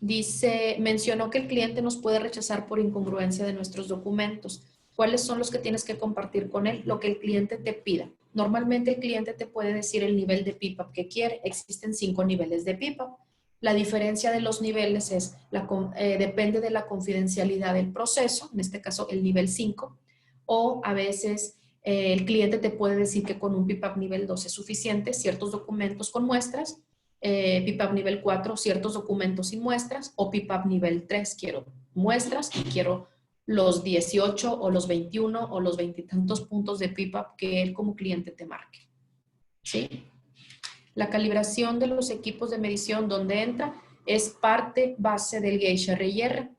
dice, mencionó que el cliente nos puede rechazar por incongruencia de nuestros documentos. ¿Cuáles son los que tienes que compartir con él? Lo que el cliente te pida. Normalmente el cliente te puede decir el nivel de PPAP que quiere. Existen 5 niveles de PPAP. La diferencia de los niveles es, depende de la confidencialidad del proceso, en este caso el nivel 5, o a veces el cliente te puede decir que con un PPAP nivel 2 es suficiente, ciertos documentos con muestras, PPAP nivel 4, ciertos documentos sin muestras, o PPAP nivel 3, quiero muestras y quiero los 18 o los 21 o los 20 y tantos puntos de PPAP que él como cliente te marque. ¿Sí? La calibración de los equipos de medición donde entra es parte base del Geisha RR.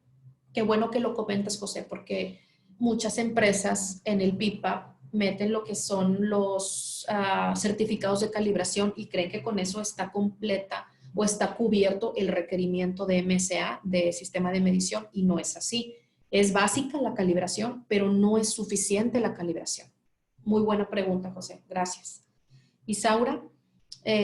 Qué bueno que lo comentas, José, porque muchas empresas en el PPAP meten lo que son los certificados de calibración y creen que con eso está completa o está cubierto el requerimiento de MSA, de sistema de medición, y no es así. Es básica la calibración, pero no es suficiente la calibración. Muy buena pregunta, José. Gracias. Isaura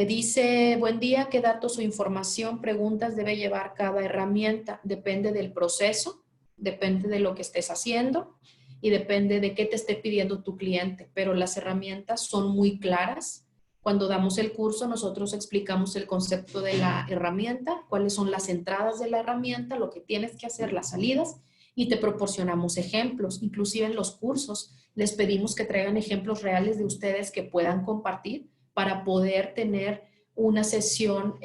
dice, buen día, ¿qué datos o información, preguntas debe llevar cada herramienta? Depende del proceso, depende de lo que estés haciendo y depende de qué te esté pidiendo tu cliente, pero las herramientas son muy claras. Cuando damos el curso, nosotros explicamos el concepto de la herramienta, cuáles son las entradas de la herramienta, lo que tienes que hacer, las salidas, y te proporcionamos ejemplos. Inclusive en los cursos les pedimos que traigan ejemplos reales de ustedes que puedan compartir para poder tener una sesión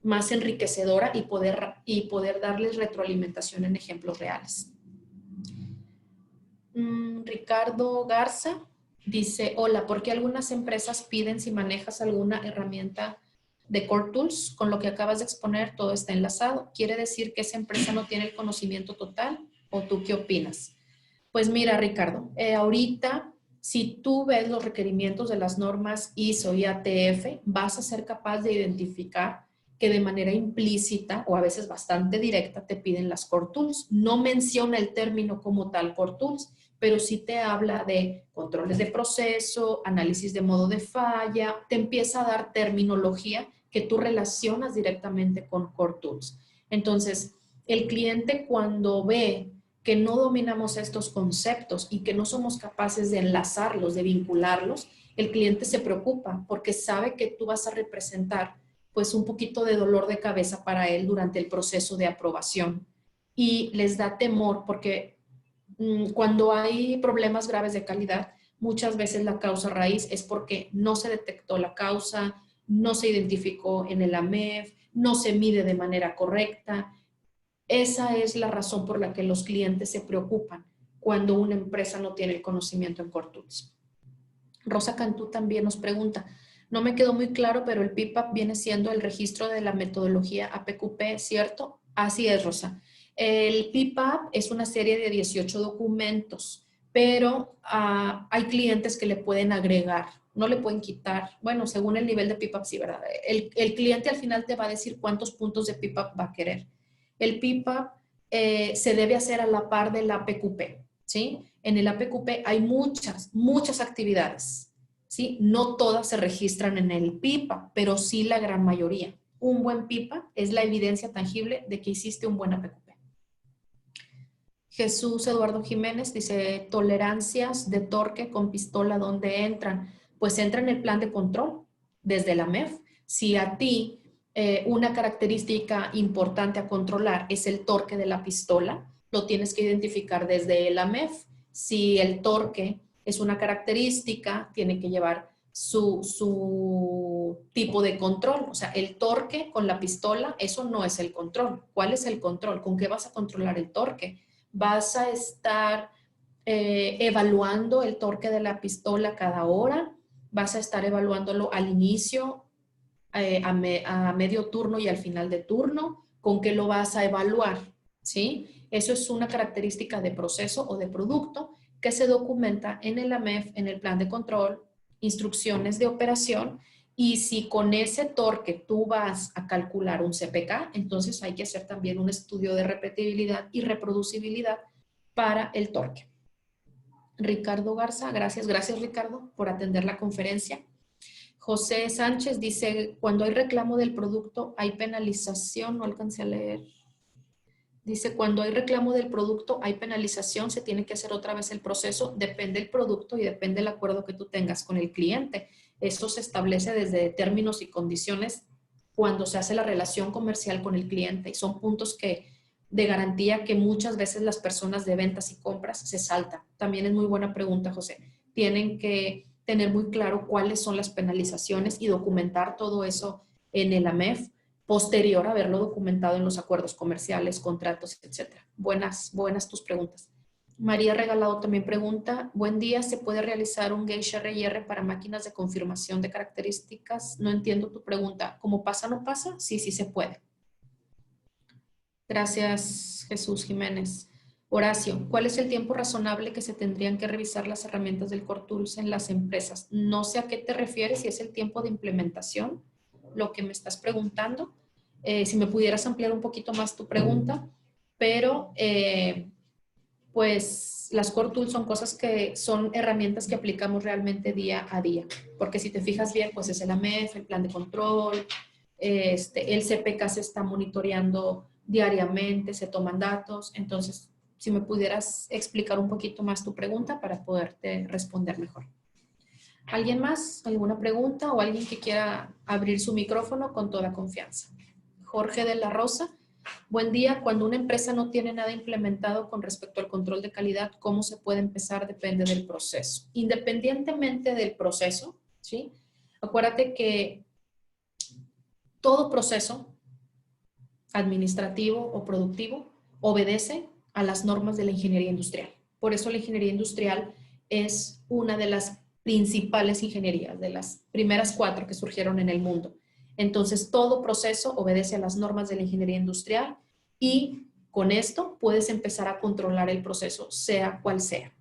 más enriquecedora y poder darles retroalimentación en ejemplos reales. Ricardo Garza dice, hola, ¿por qué algunas empresas piden si manejas alguna herramienta de Core Tools? Con lo que acabas de exponer, todo está enlazado. ¿Quiere decir que esa empresa no tiene el conocimiento total? ¿O tú qué opinas? Pues mira, Ricardo, ahorita si tú ves los requerimientos de las normas ISO y ATF, vas a ser capaz de identificar que de manera implícita o a veces bastante directa te piden las Core Tools. No menciona el término como tal Core Tools, pero sí te habla de controles de proceso, análisis de modo de falla, te empieza a dar terminología que tú relacionas directamente con Core Tools. Entonces, el cliente cuando ve que no dominamos estos conceptos y que no somos capaces de enlazarlos, de vincularlos, el cliente se preocupa porque sabe que tú vas a representar pues un poquito de dolor de cabeza para él durante el proceso de aprobación y les da temor porque cuando hay problemas graves de calidad, muchas veces la causa raíz es porque no se detectó la causa, no se identificó en el AMEF, no se mide de manera correcta. Esa es la razón por la que los clientes se preocupan cuando una empresa no tiene el conocimiento en Core Tools. Rosa Cantú también nos pregunta, no me quedó muy claro, pero el PPAP viene siendo el registro de la metodología APQP, ¿cierto? Así es, Rosa. El PPAP es una serie de 18 documentos, pero hay clientes que le pueden agregar, no le pueden quitar. Bueno, según el nivel de PPAP, sí, ¿verdad? El cliente al final te va a decir cuántos puntos de PPAP va a querer. El PPAP se debe hacer a la par de la PQP, ¿sí? En el APQP hay muchas actividades, ¿sí? No todas se registran en el PIPA, pero sí la gran mayoría. Un buen PIPA es la evidencia tangible de que hiciste un buen APQP. Jesús Eduardo Jiménez dice, tolerancias de torque con pistola, ¿dónde entran? Pues entra en el plan de control desde la MEF. Si a ti una característica importante a controlar es el torque de la pistola, lo tienes que identificar desde la MEF. Si el torque es una característica, tiene que llevar su tipo de control. O sea, el torque con la pistola, eso no es el control. ¿Cuál es el control? ¿Con qué vas a controlar el torque? Vas a estar evaluando el torque de la pistola cada hora, vas a estar evaluándolo al inicio, a medio turno y al final de turno. ¿Con qué lo vas a evaluar? ¿Sí? Eso es una característica de proceso o de producto que se documenta en el AMEF, en el plan de control, instrucciones de operación, y si con ese torque tú vas a calcular un CPK, entonces hay que hacer también un estudio de repetibilidad y reproducibilidad para el torque. Ricardo Garza, gracias Ricardo por atender la conferencia. José Sánchez dice, cuando hay reclamo del producto, ¿hay penalización? No alcancé a leer. Dice, cuando hay reclamo del producto, hay penalización, se tiene que hacer otra vez el proceso. Depende del producto y depende del acuerdo que tú tengas con el cliente. Eso se establece desde términos y condiciones cuando se hace la relación comercial con el cliente. Y son puntos de garantía que muchas veces las personas de ventas y compras se saltan. También es muy buena pregunta, José. Tienen que tener muy claro cuáles son las penalizaciones y documentar todo eso en el AMEF, posterior a haberlo documentado en los acuerdos comerciales, contratos, etc. Buenas tus preguntas. María Regalado también pregunta, buen día, ¿se puede realizar un Geisha RR para máquinas de confirmación de características? No entiendo tu pregunta. ¿Cómo pasa, no pasa? Sí, sí se puede. Gracias, Jesús Jiménez. Horacio, ¿cuál es el tiempo razonable que se tendrían que revisar las herramientas del Core Tools en las empresas? No sé a qué te refieres, si es el tiempo de implementación, lo que me estás preguntando. Si me pudieras ampliar un poquito más tu pregunta, pero pues las Core Tools son cosas que son herramientas que aplicamos realmente día a día, porque si te fijas bien, pues es el AMEF, el plan de control, el CPK se está monitoreando diariamente, se toman datos. Entonces, si me pudieras explicar un poquito más tu pregunta para poderte responder mejor. ¿Alguien más? ¿Alguna pregunta o alguien que quiera abrir su micrófono con toda confianza? Jorge de la Rosa. Buen día. Cuando una empresa no tiene nada implementado con respecto al control de calidad, ¿cómo se puede empezar? Depende del proceso. Independientemente del proceso, ¿sí? Acuérdate que todo proceso administrativo o productivo obedece a las normas de la ingeniería industrial. Por eso la ingeniería industrial es una de las principales ingenierías, de las primeras 4 que surgieron en el mundo. Entonces, todo proceso obedece a las normas de la ingeniería industrial y con esto puedes empezar a controlar el proceso, sea cual sea.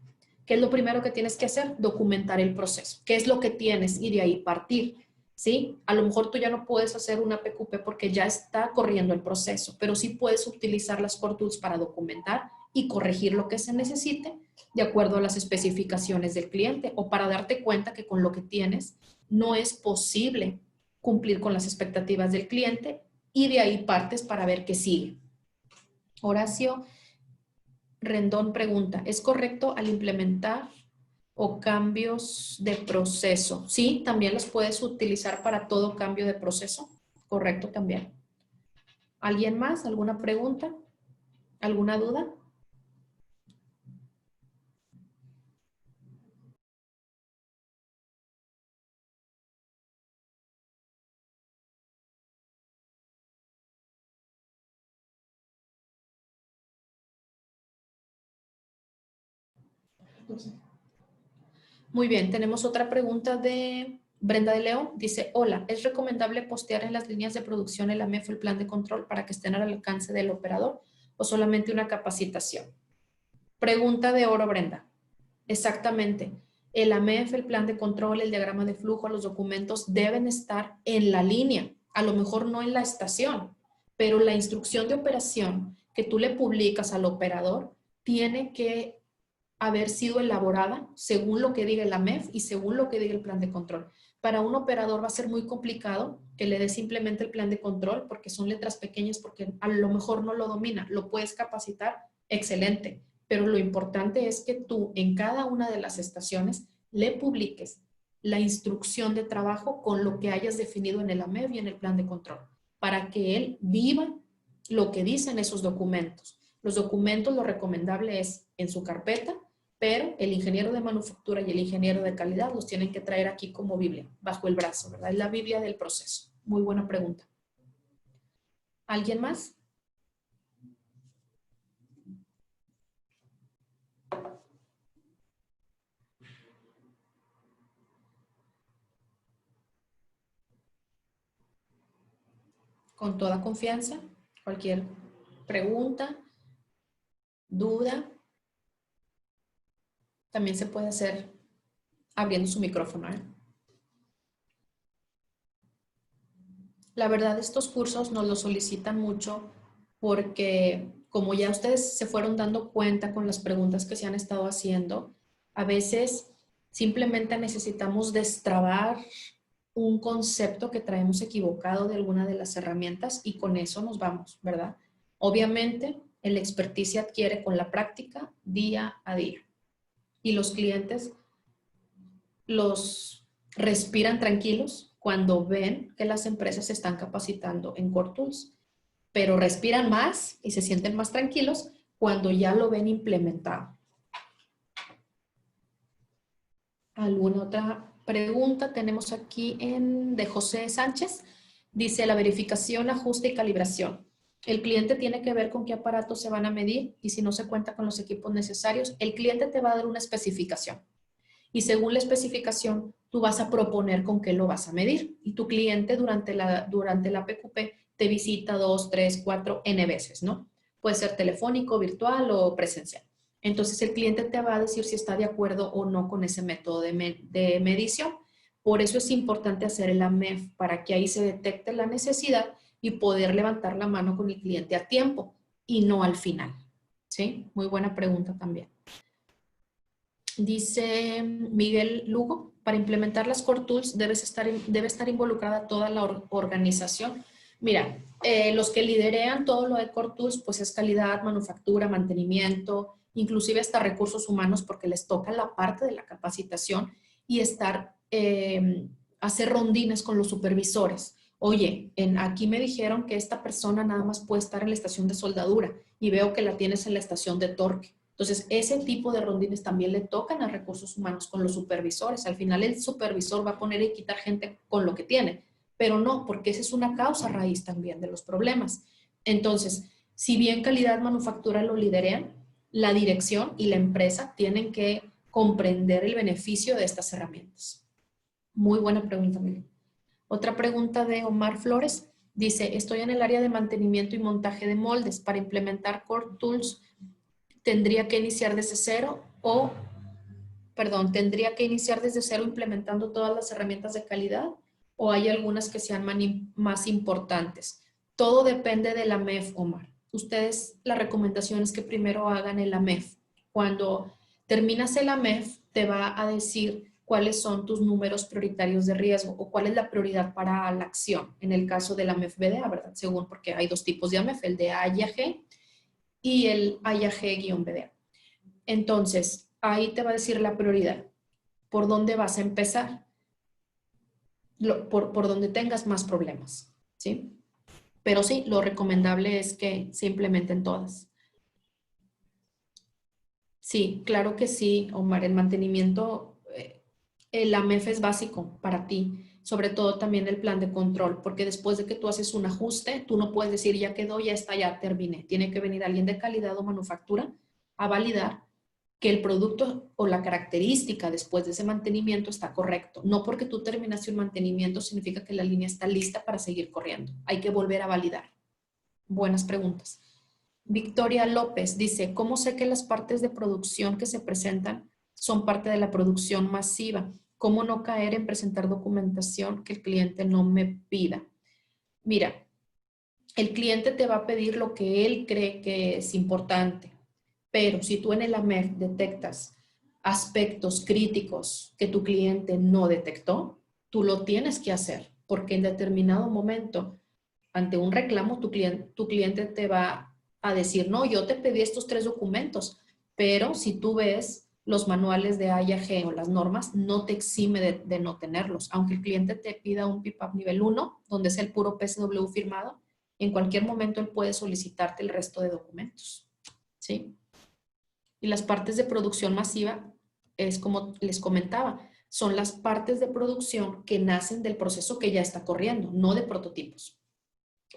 ¿Qué es lo primero que tienes que hacer? Documentar el proceso. ¿Qué es lo que tienes? Y de ahí partir. ¿Sí? A lo mejor tú ya no puedes hacer una PQP porque ya está corriendo el proceso, pero sí puedes utilizar las Core Tools para documentar y corregir lo que se necesite de acuerdo a las especificaciones del cliente o para darte cuenta que con lo que tienes no es posible cumplir con las expectativas del cliente y de ahí partes para ver qué sigue. Horacio Rendón pregunta, ¿es correcto al implementar o cambios de proceso? Sí, también los puedes utilizar para todo cambio de proceso. Correcto también. ¿Alguien más? ¿Alguna pregunta? ¿Alguna duda? Muy bien, tenemos otra pregunta de Brenda de León. Dice, hola, ¿es recomendable postear en las líneas de producción el AMEF, el plan de control, para que estén al alcance del operador? o solamente una capacitación? Pregunta de oro, Brenda. Exactamente. El AMEF, el plan de control, el diagrama de flujo, los documentos deben estar en la línea, a lo mejor no en la estación, pero la instrucción de operación que tú le publicas al operador tiene que haber sido elaborada según lo que diga el AMEF y según lo que diga el plan de control. Para un operador va a ser muy complicado que le dé simplemente el plan de control porque son letras pequeñas, porque a lo mejor no lo domina. Lo puedes capacitar, excelente. Pero lo importante es que tú en cada una de las estaciones le publiques la instrucción de trabajo con lo que hayas definido en el AMEF y en el plan de control, para que él viva lo que dicen esos documentos. Los documentos, lo recomendable es en su carpeta, pero el ingeniero de manufactura y el ingeniero de calidad los tienen que traer aquí como Biblia, bajo el brazo, ¿verdad? Es la Biblia del proceso. Muy buena pregunta. ¿Alguien más? Con toda confianza, cualquier pregunta, duda, también se puede hacer abriendo su micrófono, ¿eh? La verdad, estos cursos nos los solicitan mucho porque, como ya ustedes se fueron dando cuenta con las preguntas que se han estado haciendo, a veces simplemente necesitamos destrabar un concepto que traemos equivocado de alguna de las herramientas y con eso nos vamos, ¿verdad? Obviamente, el expertise se adquiere con la práctica día a día y los clientes los respiran tranquilos cuando ven que las empresas se están capacitando en Core Tools, pero respiran más y se sienten más tranquilos cuando ya lo ven implementado. ¿Alguna otra pregunta? Tenemos aquí de José Sánchez. Dice la verificación, ajuste y calibración. El cliente tiene que ver con qué aparatos se van a medir y si no se cuenta con los equipos necesarios, el cliente te va a dar una especificación. Y según la especificación, tú vas a proponer con qué lo vas a medir. Y tu cliente durante la PQP te visita 2, 3, 4, N veces, ¿no? Puede ser telefónico, virtual o presencial. Entonces el cliente te va a decir si está de acuerdo o no con ese método de medición. Por eso es importante hacer el AMEF, para que ahí se detecte la necesidad y poder levantar la mano con el cliente a tiempo y no al final. ¿Sí? Muy buena pregunta también. Dice Miguel Lugo, para implementar las Core Tools debe estar involucrada toda la organización. Mira, los que liderean todo lo de Core Tools, pues es calidad, manufactura, mantenimiento, inclusive hasta recursos humanos, porque les toca la parte de la capacitación y hacer rondines con los supervisores. Oye, aquí me dijeron que esta persona nada más puede estar en la estación de soldadura y veo que la tienes en la estación de torque. Entonces, ese tipo de rondines también le tocan a recursos humanos con los supervisores. Al final, el supervisor va a poner y quitar gente con lo que tiene, pero no, porque esa es una causa raíz también de los problemas. Entonces, si bien calidad, manufactura lo liderean, la dirección y la empresa tienen que comprender el beneficio de estas herramientas. Muy buena pregunta, Miguel. Otra pregunta de Omar Flores. Dice, estoy en el área de mantenimiento y montaje de moldes. Para implementar Core Tools, ¿tendría que iniciar desde cero tendría que iniciar desde cero implementando todas las herramientas de calidad o hay algunas que sean más importantes? Todo depende de la AMEF, Omar. Ustedes, la recomendación es que primero hagan el AMEF. Cuando terminas el AMEF, te va a decir cuáles son tus números prioritarios de riesgo o cuál es la prioridad para la acción. En el caso del AMEF BDA, ¿verdad? Según, porque hay dos tipos de AMEF, el de A y G y el AIAG-BDA. Entonces, ahí te va a decir la prioridad. ¿Por dónde vas a empezar? Por donde tengas más problemas, ¿sí? Pero sí, lo recomendable es que se implementen todas. Sí, claro que sí, Omar. El mantenimiento, el AMEF es básico para ti. Sobre todo también el plan de control, porque después de que tú haces un ajuste, tú no puedes decir ya quedó, ya está, ya terminé. Tiene que venir alguien de calidad o manufactura a validar que el producto o la característica después de ese mantenimiento está correcto. No porque tú terminaste un mantenimiento significa que la línea está lista para seguir corriendo. Hay que volver a validar. Buenas preguntas. Victoria López dice, ¿cómo sé que las partes de producción que se presentan son parte de la producción masiva? ¿Cómo no caer en presentar documentación que el cliente no me pida? Mira, el cliente te va a pedir lo que él cree que es importante, pero si tú en el AMEF detectas aspectos críticos que tu cliente no detectó, tú lo tienes que hacer, porque en determinado momento, ante un reclamo, tu cliente te va a decir, no, yo te pedí estos 3 documentos, pero si tú ves los manuales de IAG o las normas, no te exime de no tenerlos. Aunque el cliente te pida un PIPAP nivel 1, donde es el puro PSW firmado, en cualquier momento él puede solicitarte el resto de documentos, ¿sí? Y las partes de producción masiva, es como les comentaba, son las partes de producción que nacen del proceso que ya está corriendo, no de prototipos.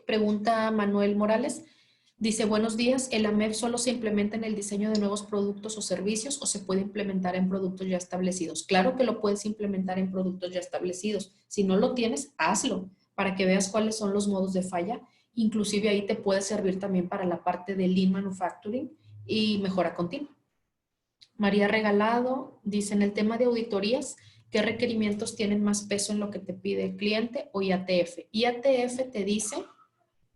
Pregunta Manuel Morales, dice, buenos días, ¿el AMEF solo se implementa en el diseño de nuevos productos o servicios o se puede implementar en productos ya establecidos? Claro que lo puedes implementar en productos ya establecidos. Si no lo tienes, hazlo para que veas cuáles son los modos de falla. Inclusive ahí te puede servir también para la parte de Lean Manufacturing y mejora continua. María Regalado dice, en el tema de auditorías, ¿qué requerimientos tienen más peso en lo que te pide el cliente o IATF? IATF te dice,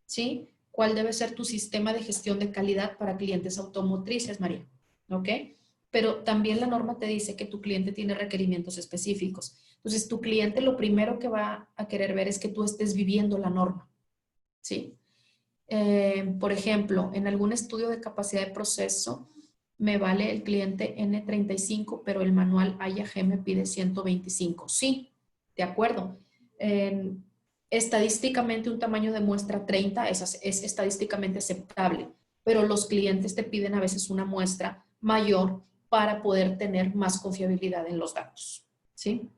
¿sí?, cuál debe ser tu sistema de gestión de calidad para clientes automotrices, María, ¿ok? Pero también la norma te dice que tu cliente tiene requerimientos específicos. Entonces, tu cliente lo primero que va a querer ver es que tú estés viviendo la norma, ¿sí? Por ejemplo, en algún estudio de capacidad de proceso, me vale el cliente N35, pero el manual IAG me pide 125. Sí, de acuerdo. Estadísticamente un tamaño de muestra 30 es estadísticamente aceptable, pero los clientes te piden a veces una muestra mayor para poder tener más confiabilidad en los datos, ¿sí?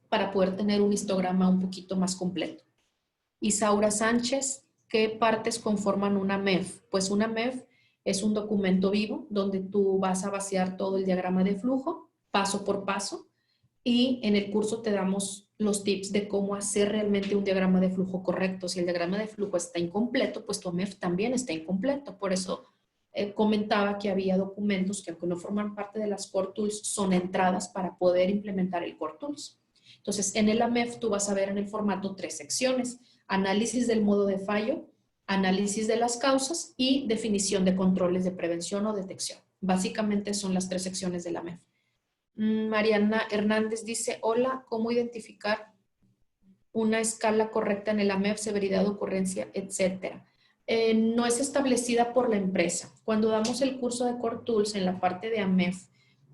Para poder tener un histograma un poquito más completo. Isaura Sánchez, ¿qué partes conforman una MEF? Pues una MEF es un documento vivo donde tú vas a vaciar todo el diagrama de flujo, paso por paso, y en el curso te damos los tips de cómo hacer realmente un diagrama de flujo correcto. Si el diagrama de flujo está incompleto, pues tu MEF también está incompleto. Por eso comentaba que había documentos que, aunque no forman parte de las Core Tools, son entradas para poder implementar el Core Tools. Entonces, en el AMEF tú vas a ver en el formato 3 secciones: análisis del modo de fallo, análisis de las causas y definición de controles de prevención o detección. Básicamente son las 3 secciones de la MEF. Mariana Hernández dice, hola, ¿cómo identificar una escala correcta en el AMEF, severidad, ocurrencia, etcétera? No es establecida por la empresa. Cuando damos el curso de Core Tools en la parte de AMEF,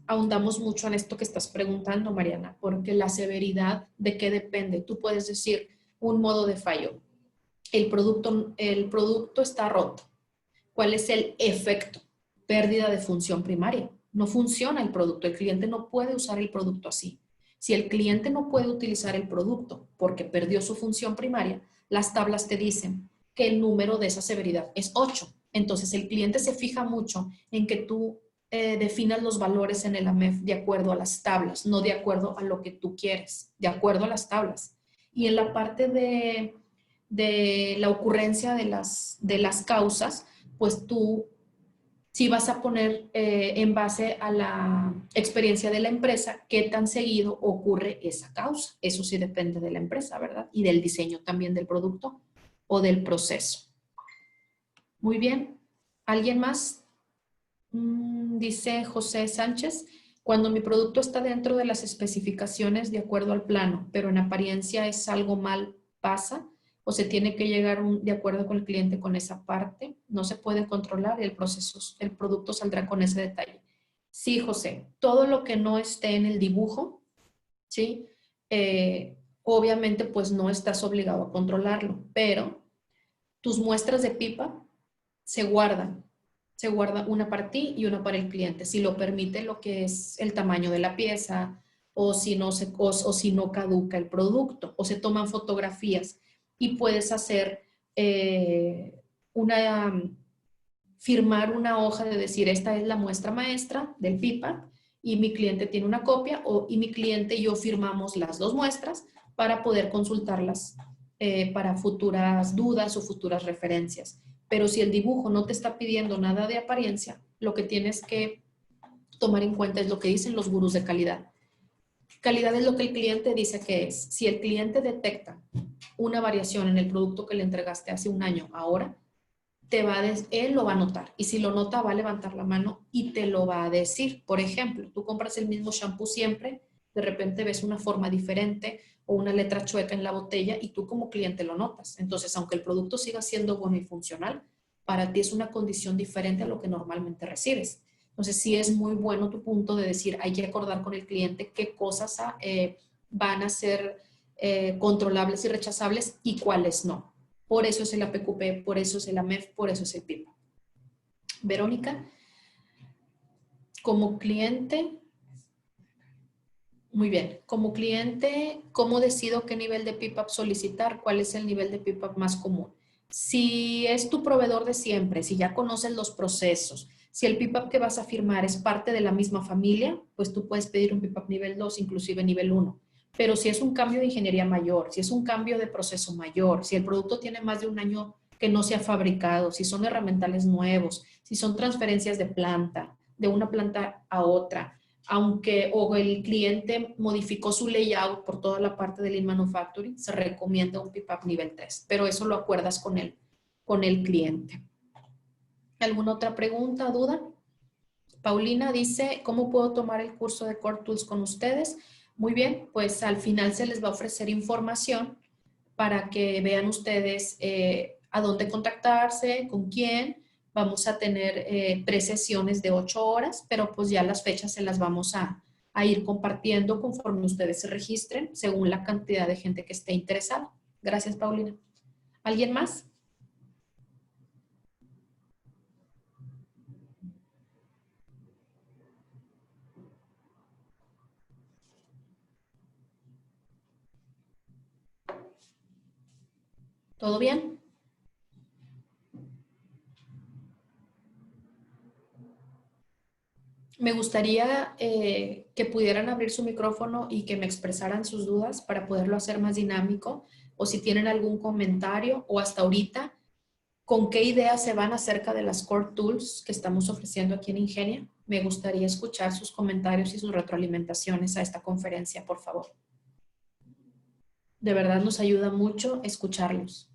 ahondamos mucho en esto que estás preguntando, Mariana, porque la severidad, ¿de qué depende? Tú puedes decir un modo de fallo. El producto está roto. ¿Cuál es el efecto? Pérdida de función primaria. No funciona el producto. El cliente no puede usar el producto así. Si el cliente no puede utilizar el producto porque perdió su función primaria, las tablas te dicen que el número de esa severidad es 8. Entonces, el cliente se fija mucho en que tú definas los valores en el AMEF de acuerdo a las tablas, no de acuerdo a lo que tú quieres, de acuerdo a las tablas. Y en la parte de la ocurrencia de las causas, pues tú sí vas a poner en base a la experiencia de la empresa qué tan seguido ocurre esa causa. Eso sí depende de la empresa, ¿verdad? Y del diseño también del producto o del proceso. Muy bien. ¿Alguien más? Dice José Sánchez, cuando mi producto está dentro de las especificaciones de acuerdo al plano, pero en apariencia es algo mal, ¿pasa? ¿O se tiene que llegar de acuerdo con el cliente con esa parte? No se puede controlar y el producto saldrá con ese detalle. Sí, José, todo lo que no esté en el dibujo, ¿sí? Obviamente pues no estás obligado a controlarlo, pero tus muestras de pipa se guardan. Se guarda una para ti y una para el cliente, si lo permite lo que es el tamaño de la pieza, o si no caduca el producto, o se toman fotografías y puedes hacer firmar una hoja de decir, esta es la muestra maestra del PIPA y mi cliente tiene una copia, y mi cliente y yo firmamos las 2 muestras para poder consultarlas para futuras dudas o futuras referencias. Pero si el dibujo no te está pidiendo nada de apariencia, lo que tienes que tomar en cuenta es lo que dicen los gurús de calidad. Calidad es lo que el cliente dice que es. Si el cliente detecta una variación en el producto que le entregaste hace un año ahora, él lo va a notar. Y si lo nota, va a levantar la mano y te lo va a decir. Por ejemplo, tú compras el mismo shampoo siempre, de repente ves una forma diferente o una letra chueca en la botella y tú como cliente lo notas. Entonces, aunque el producto siga siendo bueno y funcional, para ti es una condición diferente a lo que normalmente recibes. Entonces, sí es muy bueno tu punto de decir, hay que acordar con el cliente qué cosas van a ser controlables y rechazables y cuáles no. Por eso es el APQP, por eso es el AMEF, por eso es el PIPA. Verónica, como cliente, muy bien, como cliente, ¿cómo decido qué nivel de PIPAP solicitar? ¿Cuál es el nivel de PIPAP más común? Si es tu proveedor de siempre, si ya conoces los procesos, si el PIPAP que vas a firmar es parte de la misma familia, pues tú puedes pedir un PIPAP nivel 2, inclusive nivel 1. Pero si es un cambio de ingeniería mayor, si es un cambio de proceso mayor, si el producto tiene más de un año que no se ha fabricado, si son herramientales nuevos, si son transferencias de planta, de una planta a otra, aunque o el cliente modificó su layout por toda la parte del Lean Manufacturing, se recomienda un PIPAP nivel 3, pero eso lo acuerdas con el cliente. ¿Alguna otra pregunta o duda? Paulina dice, ¿cómo puedo tomar el curso de Core Tools con ustedes? Muy bien, pues al final se les va a ofrecer información para que vean ustedes a dónde contactarse, con quién. Vamos a tener 3 sesiones de 8 horas, pero pues ya las fechas se las vamos a ir compartiendo conforme ustedes se registren, según la cantidad de gente que esté interesada. Gracias, Paulina. ¿Alguien más? ¿Todo bien? Me gustaría que pudieran abrir su micrófono y que me expresaran sus dudas para poderlo hacer más dinámico, o si tienen algún comentario o hasta ahorita, ¿con qué ideas se van acerca de las Core Tools que estamos ofreciendo aquí en Ingenia? Me gustaría escuchar sus comentarios y sus retroalimentaciones a esta conferencia, por favor. De verdad nos ayuda mucho escucharlos.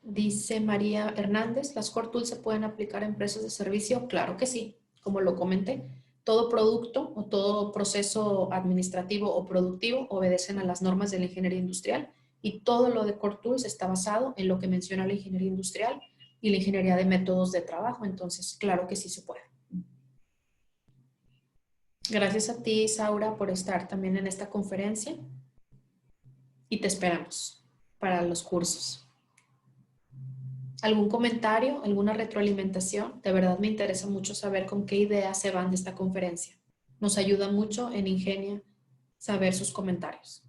Dice María Hernández, ¿las Core Tools se pueden aplicar a empresas de servicio? Claro que sí, como lo comenté. Todo producto o todo proceso administrativo o productivo obedecen a las normas de la ingeniería industrial y todo lo de Core Tools está basado en lo que menciona la ingeniería industrial y la ingeniería de métodos de trabajo. Entonces, claro que sí se puede. Gracias a ti, Saura, por estar también en esta conferencia y te esperamos para los cursos. ¿Algún comentario, alguna retroalimentación? De verdad me interesa mucho saber con qué ideas se van de esta conferencia. Nos ayuda mucho en Ingenia saber sus comentarios.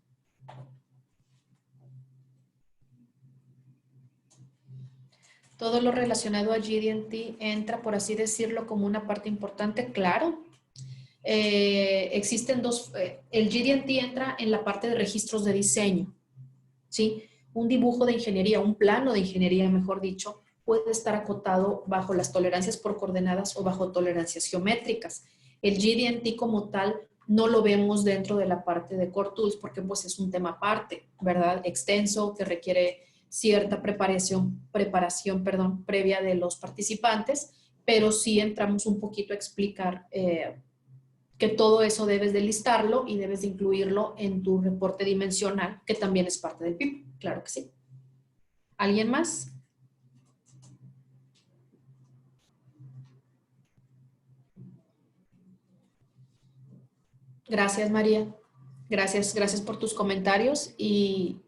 Todo lo relacionado a GD&T entra, por así decirlo, como una parte importante, claro. Existen dos, el GD&T entra en la parte de registros de diseño, ¿sí? Un dibujo de ingeniería, un plano de ingeniería, mejor dicho, puede estar acotado bajo las tolerancias por coordenadas o bajo tolerancias geométricas. El GD&T como tal no lo vemos dentro de la parte de Core Tools porque pues es un tema aparte, ¿verdad? Extenso, que requiere cierta preparación, previa de los participantes, pero sí entramos un poquito a explicar que todo eso debes de listarlo y debes de incluirlo en tu reporte dimensional, que también es parte del PIB, claro que sí. ¿Alguien más? Gracias, María. Gracias por tus comentarios y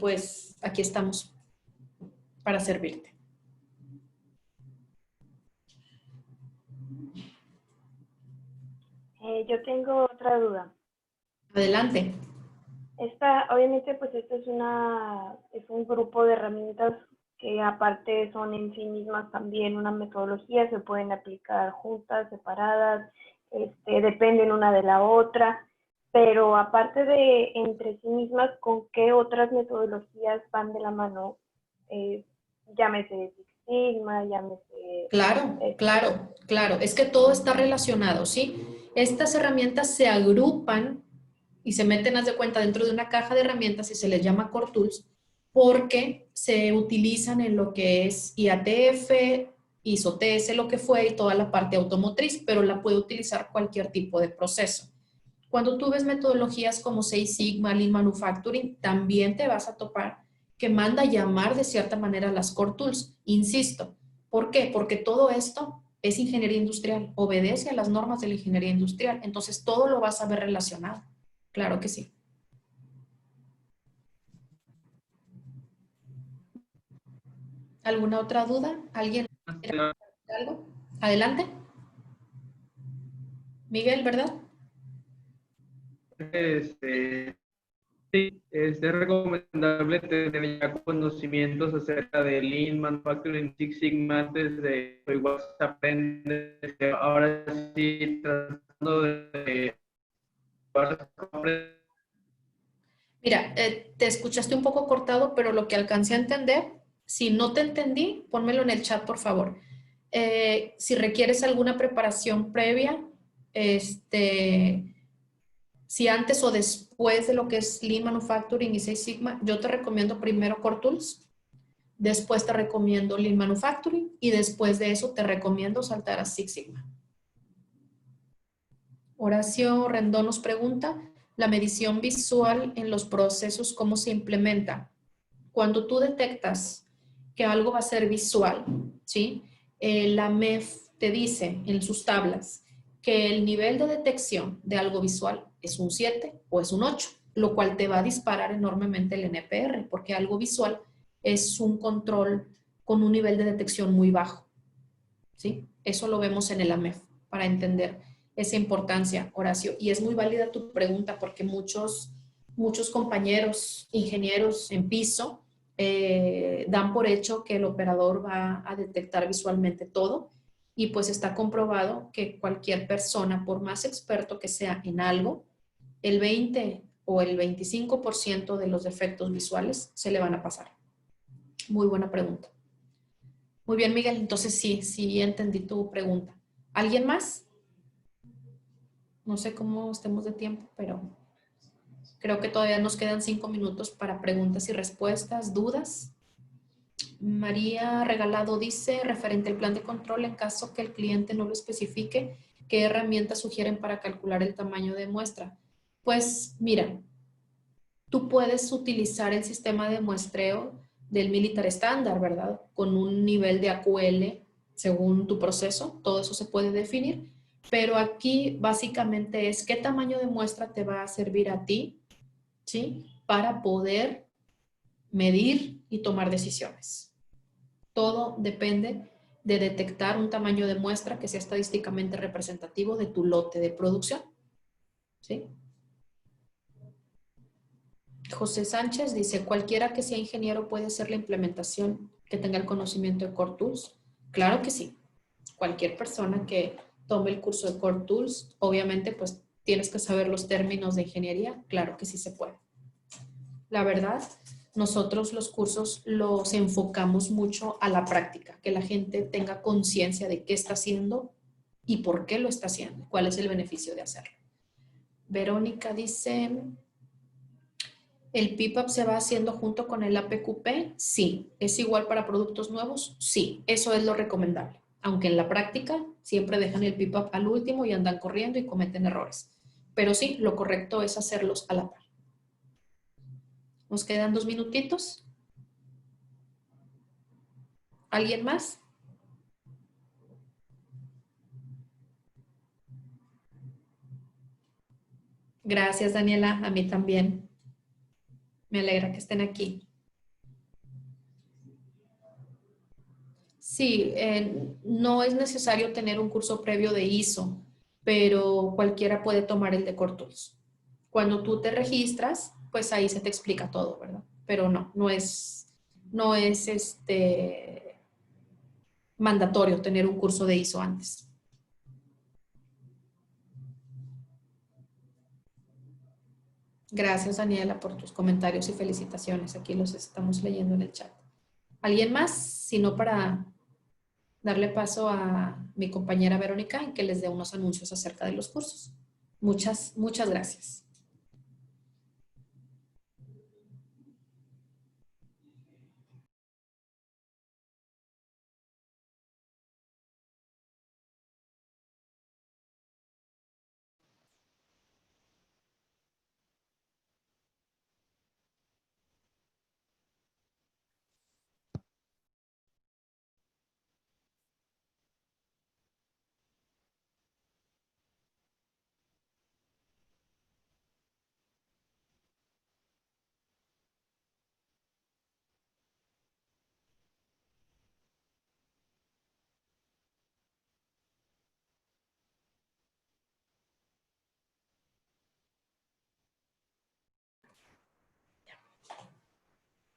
pues aquí estamos para servirte. Yo tengo otra duda. Adelante. Obviamente, pues esto es un grupo de herramientas que aparte son en sí mismas también una metodología, se pueden aplicar juntas, separadas, dependen una de la otra, pero aparte de entre sí mismas, ¿con qué otras metodologías van de la mano? Llámese Six Sigma, llámese... Claro, claro, claro. Es que todo está relacionado, ¿sí? Estas herramientas se agrupan y se meten, haz de cuenta, dentro de una caja de herramientas y se les llama Core Tools porque se utilizan en lo que es IATF, ISO TS, lo que fue, y toda la parte automotriz, pero la puede utilizar cualquier tipo de proceso. Cuando tú ves metodologías como Six Sigma, Lean Manufacturing, también te vas a topar que manda llamar de cierta manera las Core Tools. Insisto, ¿por qué? Porque todo esto es ingeniería industrial, obedece a las normas de la ingeniería industrial, entonces todo lo vas a ver relacionado. Claro que sí. ¿Alguna otra duda? ¿Alguien quiere preguntar algo? Adelante. Miguel, ¿verdad? Sí, es recomendable tener ya conocimientos acerca de Lean Manufacturing Six Sigma antes de igual se aprende. Ahora sí, tratando de... Mira, te escuchaste un poco cortado, pero lo que alcancé a entender, si no te entendí, pónmelo en el chat, por favor. Si requieres alguna preparación previa, si antes o después de lo que es Lean Manufacturing y Six Sigma, yo te recomiendo primero Core Tools, después te recomiendo Lean Manufacturing y después de eso te recomiendo saltar a Six Sigma. Horacio Rendón nos pregunta, la medición visual en los procesos, ¿cómo se implementa? Cuando tú detectas que algo va a ser visual, ¿sí? La MEF te dice en sus tablas que el nivel de detección de algo visual es un 7 o es un 8, lo cual te va a disparar enormemente el NPR, porque algo visual es un control con un nivel de detección muy bajo, ¿sí? Eso lo vemos en el AMEF para entender esa importancia, Horacio. Y es muy válida tu pregunta porque muchos compañeros ingenieros en piso dan por hecho que el operador va a detectar visualmente todo y pues está comprobado que cualquier persona, por más experto que sea en algo, el 20 o el 25% de los defectos visuales se le van a pasar. Muy buena pregunta. Muy bien, Miguel. Entonces sí entendí tu pregunta. ¿Alguien más? No sé cómo estemos de tiempo, pero creo que todavía nos quedan 5 minutos para preguntas y respuestas, dudas. María Regalado dice, referente al plan de control, en caso que el cliente no lo especifique, ¿qué herramientas sugieren para calcular el tamaño de muestra? Pues mira, tú puedes utilizar el sistema de muestreo del Militar Standard, ¿verdad? Con un nivel de AQL según tu proceso, todo eso se puede definir, pero aquí básicamente es qué tamaño de muestra te va a servir a ti, ¿sí? Para poder medir y tomar decisiones. Todo depende de detectar un tamaño de muestra que sea estadísticamente representativo de tu lote de producción, ¿sí? José Sánchez dice, cualquiera que sea ingeniero puede hacer la implementación que tenga el conocimiento de Core Tools. Claro que sí. Cualquier persona que tome el curso de Core Tools, obviamente pues tienes que saber los términos de ingeniería. Claro que sí se puede. La verdad, nosotros los cursos los enfocamos mucho a la práctica, que la gente tenga conciencia de qué está haciendo y por qué lo está haciendo, cuál es el beneficio de hacerlo. Verónica dice, ¿el PPAP se va haciendo junto con el APQP? Sí. ¿Es igual para productos nuevos? Sí. Eso es lo recomendable. Aunque en la práctica siempre dejan el PPAP al último y andan corriendo y cometen errores. Pero sí, lo correcto es hacerlos a la par. Nos quedan 2 minutitos. ¿Alguien más? Gracias, Daniela. A mí también. Me alegra que estén aquí. Sí, no es necesario tener un curso previo de ISO, pero cualquiera puede tomar el de Core Tools. Cuando tú te registras, pues ahí se te explica todo, ¿verdad? Pero no es mandatorio tener un curso de ISO antes. Gracias, Daniela, por tus comentarios y felicitaciones. Aquí los estamos leyendo en el chat. ¿Alguien más? Si no, para darle paso a mi compañera Verónica y que les dé unos anuncios acerca de los cursos. Muchas gracias.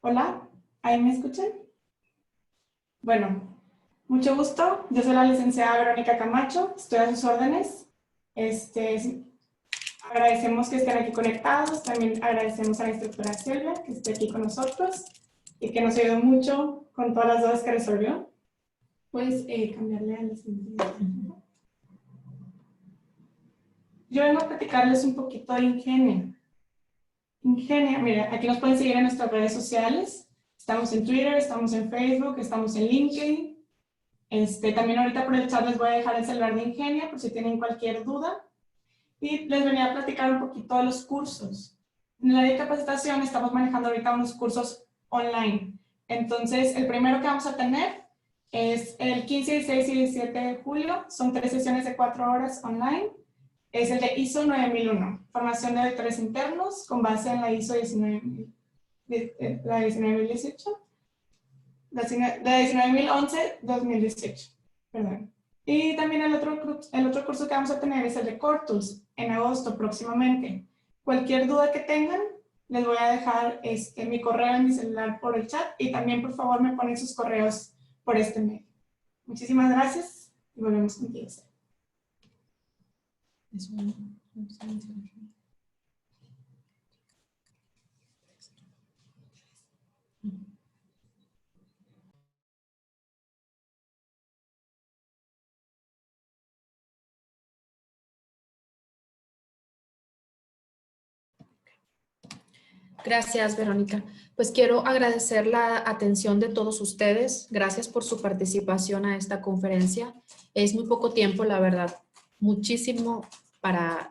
Hola, ¿ahí me escuchan? Bueno, mucho gusto. Yo soy la licenciada Verónica Camacho, estoy a sus órdenes. Agradecemos que estén aquí conectados, también agradecemos a la instructora Silvia que esté aquí con nosotros y que nos ayudó mucho con todas las dudas que resolvió. Puedes cambiarle a la siguiente. Yo vengo a platicarles un poquito de Ingenia. Ingenia, mira, aquí nos pueden seguir en nuestras redes sociales. Estamos en Twitter, estamos en Facebook, estamos en LinkedIn. También ahorita por el chat les voy a dejar el celular de Ingenia por si tienen cualquier duda. Y les venía a platicar un poquito de los cursos. En la de capacitación estamos manejando ahorita unos cursos online. Entonces, el primero que vamos a tener es el 15, 16 y 17 de julio. Son 3 sesiones de 4 horas online. Es el de ISO 9001, formación de auditores internos con base en la ISO 19018. La 19.011-2018, perdón. Y también el otro curso que vamos a tener es el de Core Tools, en agosto próximamente. Cualquier duda que tengan, les voy a dejar mi correo en mi celular por el chat y también por favor me ponen sus correos por este medio. Muchísimas gracias y volvemos contigo. Gracias, Verónica. Pues quiero agradecer la atención de todos ustedes. Gracias por su participación a esta conferencia. Es muy poco tiempo, la verdad. Muchísimo para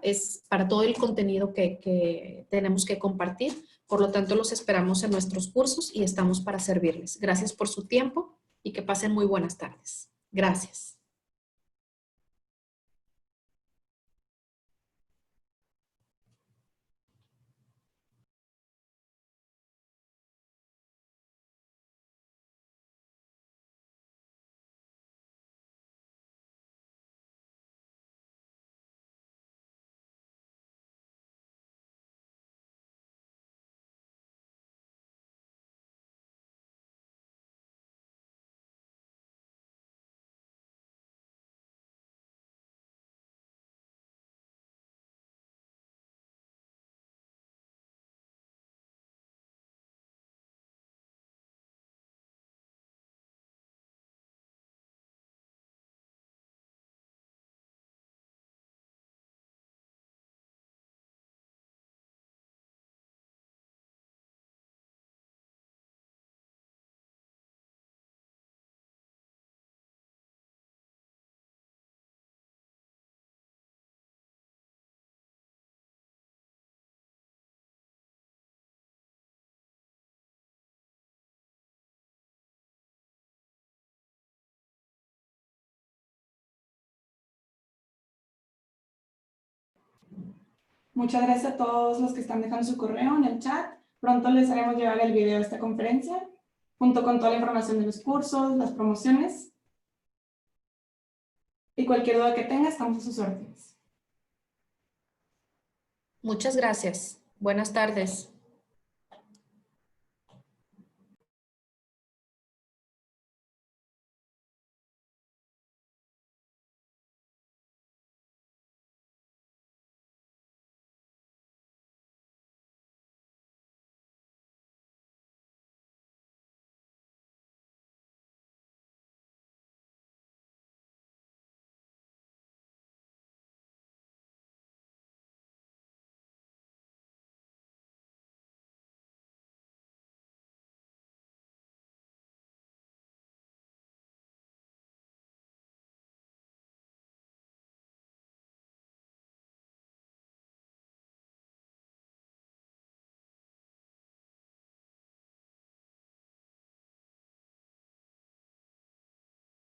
todo el contenido que tenemos que compartir. Por lo tanto, los esperamos en nuestros cursos y estamos para servirles. Gracias por su tiempo y que pasen muy buenas tardes. Gracias. Muchas gracias a todos los que están dejando su correo en el chat. Pronto les haremos llegar el video de esta conferencia, junto con toda la información de los cursos, las promociones. Y cualquier duda que tenga, estamos a sus órdenes. Muchas gracias. Buenas tardes.